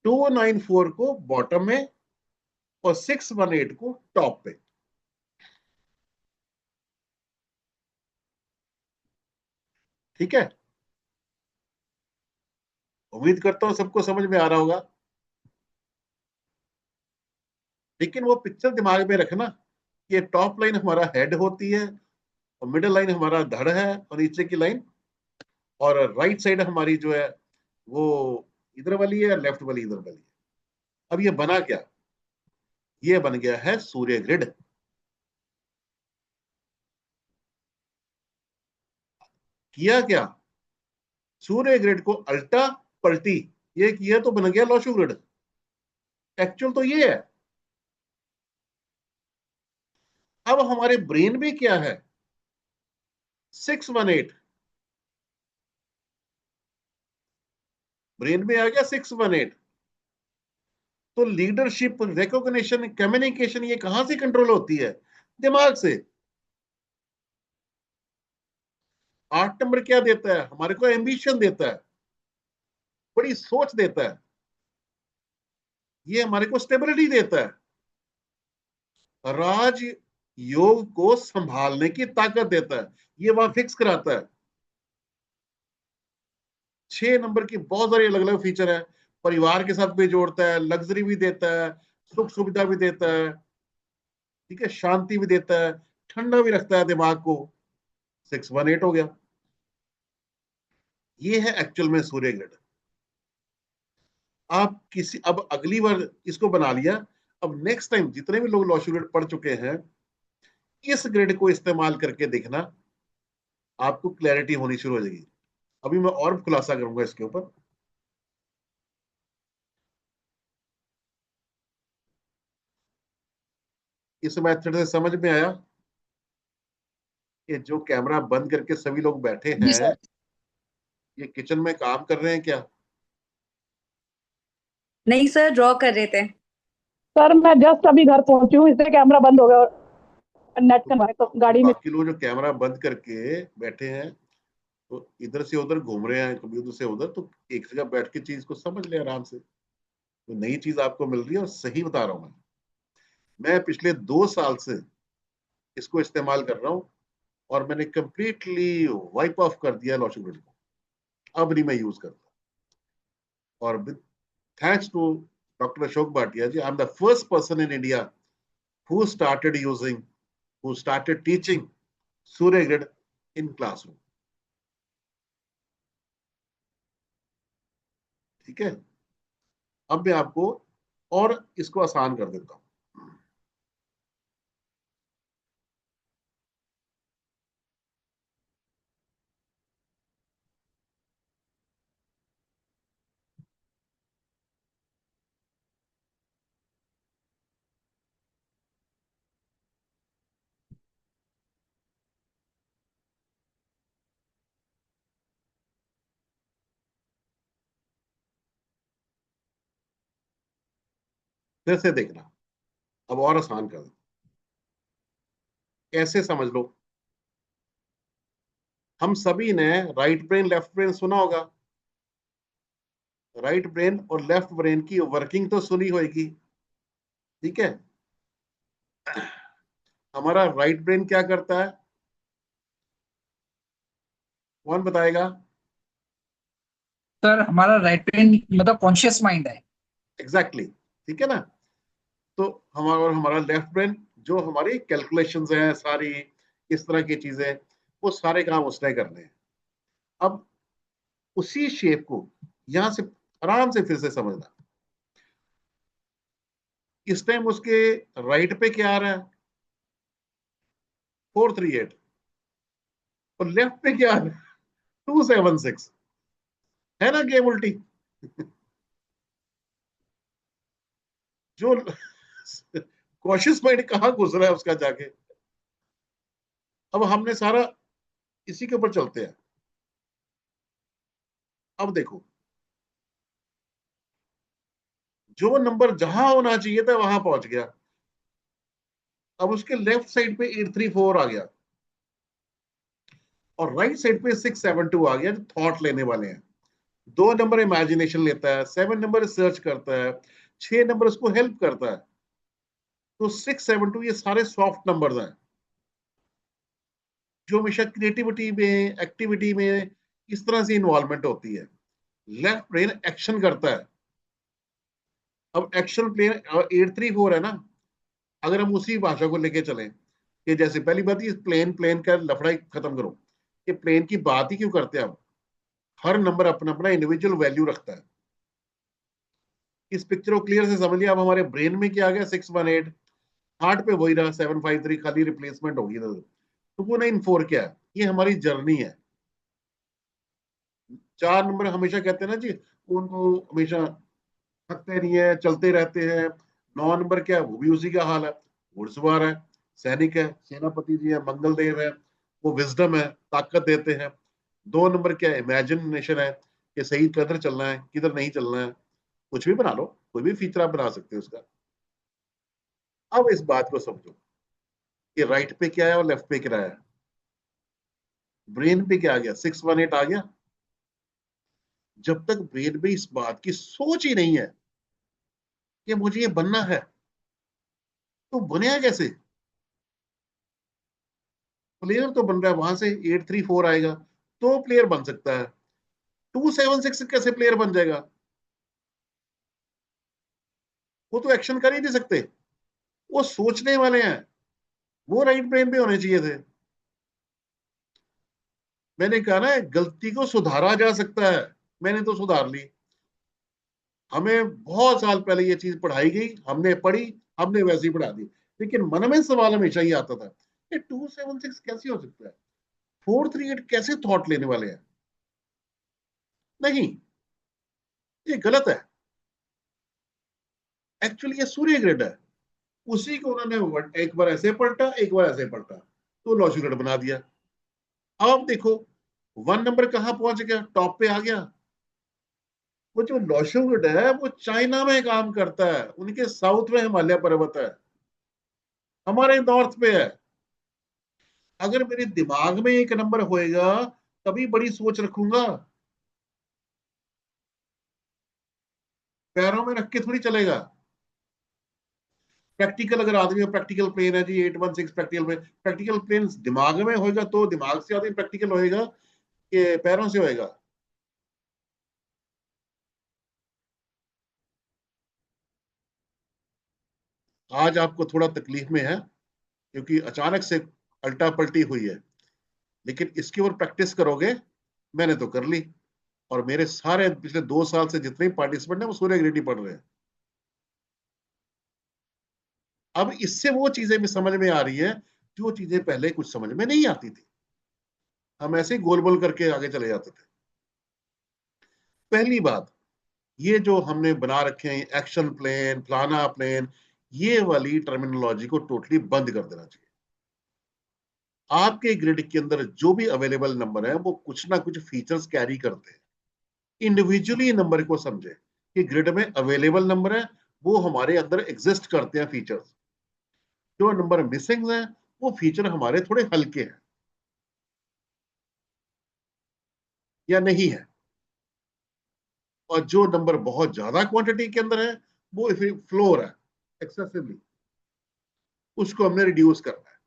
294 को बॉटम में और 618 को टॉप पे। ठीक है, उम्मीद करता हूं सबको समझ में आ रहा होगा। लेकिन वो पिक्चर दिमाग में रखना, ये टॉप लाइन हमारा हेड होती है, और मिडिल लाइन हमारा धड़ है, और नीचे की लाइन और राइट साइड हमारी जो है वो इधर वाली है, लेफ्ट वाली इधर वाली है। अब ये बना क्या, ये बन गया है सूर्य ग्रिड। किया क्या, सूर्य ग्रिड को अल्टा पलटी, ये किया तो बन गया लोशु ग्रिड। एक्चुअल तो ये है। अब हमारे ब्रेन में क्या है, 618, ब्रेन में आ गया 618। तो लीडरशिप, रिकॉग्निशन, कम्युनिकेशन ये कहां से कंट्रोल होती है, दिमाग से। 8 नंबर क्या देता है, हमारे को एम्बिशन देता है, बड़ी सोच देता है, ये हमारे को स्टेबिलिटी देता है, राज योग को संभालने की ताकत देता है, ये वहां फिक्स कराता है। 6 नंबर की बहुत सारी अलग अलग फीचर है, परिवार के साथ भी जोड़ता है, लग्जरी भी देता है, सुख सुविधा भी देता है, ठीक है, शांति भी देता है, ठंडा भी रखता है दिमाग को। 618 हो गया। ये है एक्चुअल में सूर्य ग्रिड। आप किसी, अब अगली बार इसको बना लिया, अब नेक्स्ट टाइम जितने भी लोग लॉशु ग्रिड पढ़ चुके हैं, इस ग्रिड को इस्तेमाल करके देखना, आपको क्लैरिटी होनी शुरू हो जाएगी। अभी मैं और खुलासा करूंगा इसके ऊपर। इस मेथड से समझ में आया कि जो कैमरा बंद करके सभी लोग बैठे जी हैं, सर। ये किचन में काम कर रहे हैं क्या? नहीं सर, ड्रॉ कर रहे थे। सर मैं जस्ट अभी घर पहुंची हूँ, इसलिए कैमरा बंद हो गया और नेट तो, कनेक्ट तो तो गाड़ी में। बाकी लोग जो कैमरा बंद करके बैठे हैं, तो इधर से उधर घूम रहे हैं, कभी उधर से उधर, तो एक जगह बैठ के चीज को समझ ले आराम से। तो नई चीज आपको मिल रही है, और सही बता रहा हूं मैं पिछले 2 साल से इसको इस्तेमाल कर रहा हूं, और मैंने कंप्लीटली वाइप ऑफ कर दिया लॉजिक ग्रिड को। अब नहीं मैं यूज करता। और thanks to doctor Ashok Bhatia ji, I am the first person in India who started using, who started teaching Surya Grid in classroom. ठीक है, अब मैं आपको और इसको आसान कर देता हूं। फिर से देखना, अब और आसान कर दो। ऐसे समझ लो, हम सभी ने राइट ब्रेन लेफ्ट ब्रेन सुना होगा। राइट ब्रेन और लेफ्ट ब्रेन की वर्किंग तो सुनी होगी, ठीक है। हमारा राइट ब्रेन क्या करता है, कौन बताएगा? सर हमारा राइट ब्रेन मतलब कॉन्शियस माइंड है। एग्जैक्टली ठीक है ना। तो हमारा लेफ्ट ब्रेन जो हमारी कैलकुलेशंस हैं सारी, इस तरह की चीजें, वो सारे काम उसने करने हैं। अब उसी शेप को यहां से आराम से फिर से समझना। इस टाइम उसके राइट पे क्या आ रहा है, 438, और लेफ्ट पे क्या आ रहा है, 276। है ना गेम उल्टी? जो कॉशियस माइंड कहाँ घुस रहा है उसका जाके। अब हमने सारा इसी के ऊपर चलते हैं। अब देखो, जो नंबर जहां होना चाहिए था वहां पहुंच गया। अब उसके लेफ्ट साइड पे 834 आ गया और राइट साइड पे 672 आ गया, जो थॉट लेने वाले हैं। 2 नंबर इमेजिनेशन लेता है, 7 नंबर रिसर्च करता है, 6 नंबर उसको हेल्प करता है। तो 672 ये सारे सॉफ्ट नंबर्स हैं जो हमेशा क्रिएटिविटी में, एक्टिविटी में इस तरह से इन्वॉल्वमेंट होती है। लेफ्ट ब्रेन एक्शन करता है। अब एक्शन प्लेन 834 है ना, अगर हम उसी भाषा को लेके चलें कि जैसे पहली बात, ये प्लेन प्लेन का लफड़ा ही खत्म करो, कि प्लेन की बात ही क्यों करते हैं हम। हर नंबर अपना अपना इंडिविजुअल वैल्यू रखता है। इस पिक्चर को क्लियर से समझ लिया। अब हमारे ब्रेन में क्या आ गया, 618, हार्ट पे वही रहा 753, खाली रिप्लेसमेंट होगी। तो वो 94 क्या है, ये हमारी जर्नी है। 4 नंबर हमेशा कहते हैं ना जी, उनको हमेशा थकते नहीं है, चलते रहते हैं। 9 नंबर क्या है, वो भी उसी का हाल है, घुड़सवार है, सैनिक है, सेनापति जी है, मंगल देव है, वो विजडम है, ताकत देते हैं। 2 नंबर क्या है, इमेजिनेशन है, कि सही किधर चलना है किधर नहीं चलना है। कुछ भी बना लो, कोई भी फीचर आप बना सकते हो उसका। अब इस बात को समझो कि राइट पे क्या है और लेफ्ट पे क्या है। ब्रेन पे क्या आ गया, 618 आ गया। जब तक ब्रेन में इस बात की सोच ही नहीं है कि मुझे ये बनना है, तो बनेगा कैसे? प्लेयर तो बन रहा है, वहां से 834 आएगा तो प्लेयर बन सकता है। 276 कैसे प्लेयर बन जाएगा? वो तो एक्शन कर ही नहीं सकते, वो सोचने वाले हैं। वो राइट ब्रेन पे होने चाहिए थे। मैंने कहा ना, गलती को सुधारा जा सकता है। मैंने तो सुधार ली। हमें बहुत साल पहले ये चीज पढ़ाई गई, हमने पढ़ी, हमने वैसे ही पढ़ा दी। लेकिन मन में सवाल हमेशा ही आता था, ये 276 कैसे हो सकता है, 438 कैसे थॉट लेने वाले हैं। नहीं, ये गलत है। एक्चुअली ये सूर्य ग्रिड है, उसी को उन्होंने एक बार ऐसे पलटा, एक बार ऐसे पलटा, तो लॉजिक ग्रिड बना दिया। अब देखो, 1 नंबर कहां पहुंच गया, टॉप पे आ गया। वो जो लॉशुगुड है वो चाइना में काम करता है, उनके साउथ में हिमालय पर्वत है, हमारे नॉर्थ पे है। अगर मेरे दिमाग में एक नंबर होएगा तभी बड़ी सोच रखूंगा, पैरों में रख के थोड़ी चलेगा। प्रैक्टिकल अगर आदमी प्रैक्टिकल प्लेन है जी 816 प्रैक्टिकल प्लेन, प्रैक्टिकल प्लेन दिमाग में होएगा तो दिमाग से आदमी प्रैक्टिकल होएगा कि पैरों से होएगा। आज आपको थोड़ा तकलीफ में है क्योंकि अचानक से अल्टा पलटी हुई है, लेकिन इसके ऊपर प्रैक्टिस करोगे। मैंने तो कर ली, और मेरे सारे पिछले 2 साल से जितने पार्टिसिपेंट हैं वो सूर्य ग्रेडी पढ़ रहे हैं। अब इससे वो चीजें भी समझ में आ रही है जो चीजें पहले कुछ समझ में नहीं आती थी। हम ऐसे ही गोल गोल करके आगे चले जाते थे। पहली बात, ये जो हमने बना रखे हैं एक्शन प्लान, फलाना प्लान, ये वाली टर्मिनोलॉजी को टोटली बंद कर देना चाहिए। आपके ग्रिड के अंदर जो भी अवेलेबल नंबर है वो कुछ ना कुछ फीचर्स कैरी करते हैं। इंडिविजुअली नंबर को समझे कि ग्रिड में अवेलेबल नंबर है, वो हमारे अंदर एग्जिस्ट करते हैं फीचर्स। जो नंबर मिसिंग है वो फीचर हमारे थोड़े हल्के हैं या नहीं है, और जो नंबर बहुत ज्यादा क्वांटिटी के अंदर है वो फ्लोर है एक्सेसिवली, उसको हमने रिड्यूस करना है।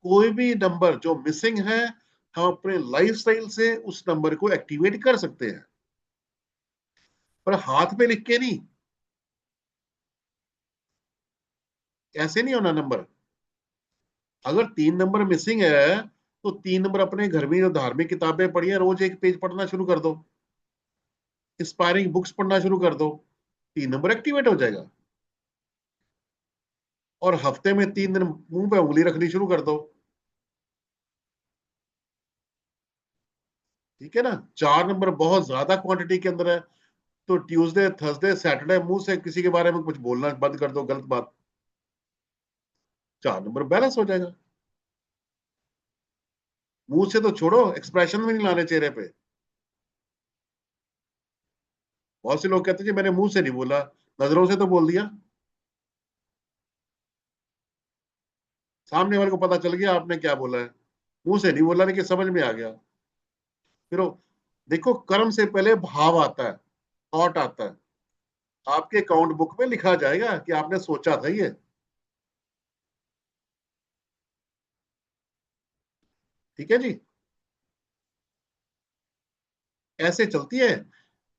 कोई भी नंबर जो मिसिंग है, हम अपने लाइफस्टाइल से उस नंबर को एक्टिवेट कर सकते हैं, पर हाथ पे लिख के नहीं। ऐसे नहीं होना नंबर। अगर 3 नंबर मिसिंग है तो 3 नंबर अपने घर में जो धार्मिक किताबें पढ़ी है, रोज एक पेज पढ़ना शुरू कर दो, इंस्पायरिंग बुक्स पढ़ना शुरू कर दो, 3 नंबर एक्टिवेट हो जाएगा। और हफ्ते में 3 दिन मुंह पे उंगली रखनी शुरू कर दो, ठीक है ना। 4 नंबर बहुत ज्यादा क्वांटिटी के अंदर है, तो ट्यूसडे, थर्सडे, सैटरडे मुंह से किसी के बारे में कुछ बोलना बंद कर दो, गलत बात। 4 नंबर बैलेंस हो जाएगा। मुंह से तो छोड़ो, एक्सप्रेशन भी नहीं लाने चेहरे पे। बहुत से लोग कहते हैं जी मैंने मुंह से नहीं बोला, नजरों से तो बोल दिया। सामने वाले को पता चल गया आपने क्या बोला है, मुंह से नहीं बोला लेकिन समझ में आ गया। फिर देखो, कर्म से पहले भाव आता है, थॉट आता है। आपके अकाउंट बुक में लिखा जाएगा कि आपने सोचा था ये, ठीक है जी। ऐसे चलती है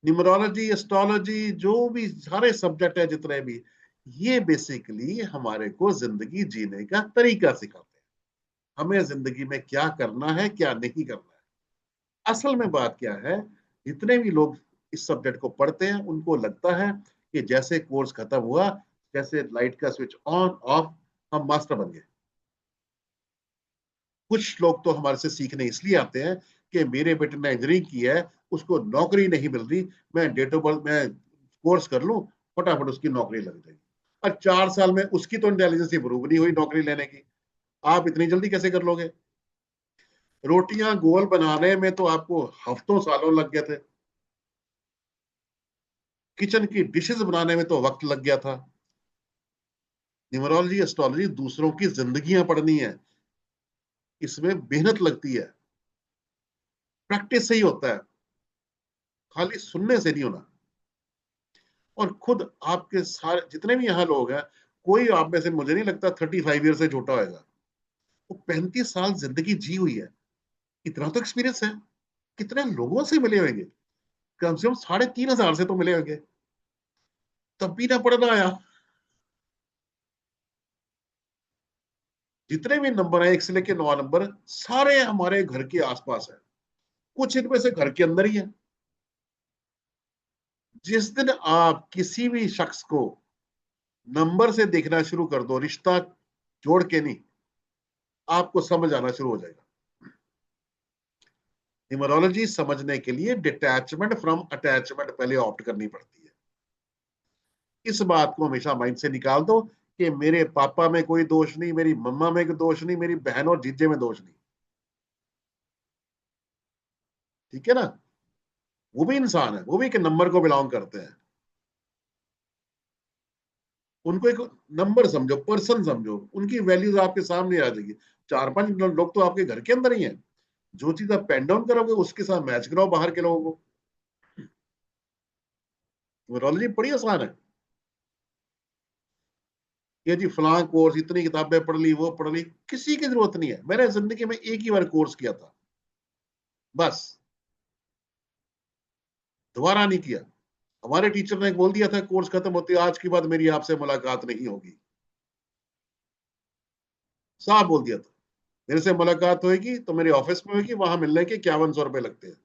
न्यूमरोलॉजी, एस्ट्रोलॉजी, जो भी सारे सब्जेक्ट है जितने भी, ये बेसिकली हमारे को जिंदगी जीने का तरीका सिखाते हैं। हमें जिंदगी में क्या करना है, क्या नहीं करना है। असल में बात क्या है, जितने भी लोग इस सब्जेक्ट को पढ़ते हैं उनको लगता है कि जैसे कोर्स खत्म हुआ, जैसे लाइट का स्विच ऑन ऑफ, हम मास्टर बन गए। कुछ लोग तो हमारे से सीखने इसलिए आते हैं कि मेरे बेटे ने इंजीनियरिंग की है, उसको नौकरी नहीं मिल रही, मैं डेट ऑफ बर्थ में कोर्स कर लूं, फटाफट उसकी नौकरी लग जाएगी। और 4 साल में उसकी तो इंटेलिजेंस इंप्रूव नहीं हुई नौकरी लेने की, आप इतनी जल्दी कैसे कर लोगे। रोटियां गोल बनाने में तो आपको हफ्तों सालों लग गए थे, किचन की डिशेस बनाने में तो वक्त लग गया था। न्यूमरोलॉजी, एस्ट्रोलॉजी दूसरों की जिंदगियां पढ़नी है, इसमें मेहनत लगती है, प्रैक्टिस से ही होता है, खाली सुनने से नहीं होना। और खुद आपके सारे जितने भी यहाँ लोग हैं, कोई आप में से मुझे नहीं लगता 35 ईयर से छोटा होगा। वो 35 साल जिंदगी जी हुई है, इतना तो एक्सपीरियंस है। कितने लोगों से मिले होंगे, कम से कम 3500 से तो मिले होंगे, तब भी ना पढ़ना आया। जितने भी नंबर है 1 से लेके 9 नंबर, सारे हमारे घर के आसपास है, कुछ इनमें से घर के अंदर ही है। जिस दिन आप किसी भी शख्स को नंबर से देखना शुरू कर दो, रिश्ता जोड़ के नहीं, आपको समझ आना शुरू हो जाएगा। न्यूमरोलॉजी समझने के लिए डिटैचमेंट फ्रॉम अटैचमेंट पहले ऑप्ट करनी पड़ती है। इस बात को हमेशा माइंड से निकाल दो कि मेरे पापा में कोई दोष नहीं, मेरी मम्मा में कोई दोष नहीं, मेरी बहन और जीजे में दोष नहीं, ठीक है ना। वो भी इंसान है, वो भी एक नंबर को बिलोंग करते हैं। उनको एक नंबर समझो, पर्सन समझो, उनकी वैल्यूज आपके सामने आ जाएगी। 4-5 लोग तो आपके घर के अंदर ही हैं, जो चीज आप पेन डाउन करोगे उसके साथ मैच कराओ बाहर के लोगों को। न्यूमरोलॉजी बड़ी आसान है। ये जी फलां कोर्स, इतनी किताबें पढ़ ली, वो पढ़ ली, किसी की जरूरत नहीं है। मैंने जिंदगी में एक ही बार कोर्स किया था, बस, दोबारा नहीं किया। हमारे टीचर ने बोल दिया था कोर्स खत्म होते आज के बाद मेरी आपसे मुलाकात नहीं होगी, साफ बोल दिया था। मेरे से मुलाकात होगी तो मेरे ऑफिस में होगी, वहां मिलने के 5100 रुपए लगते हैं।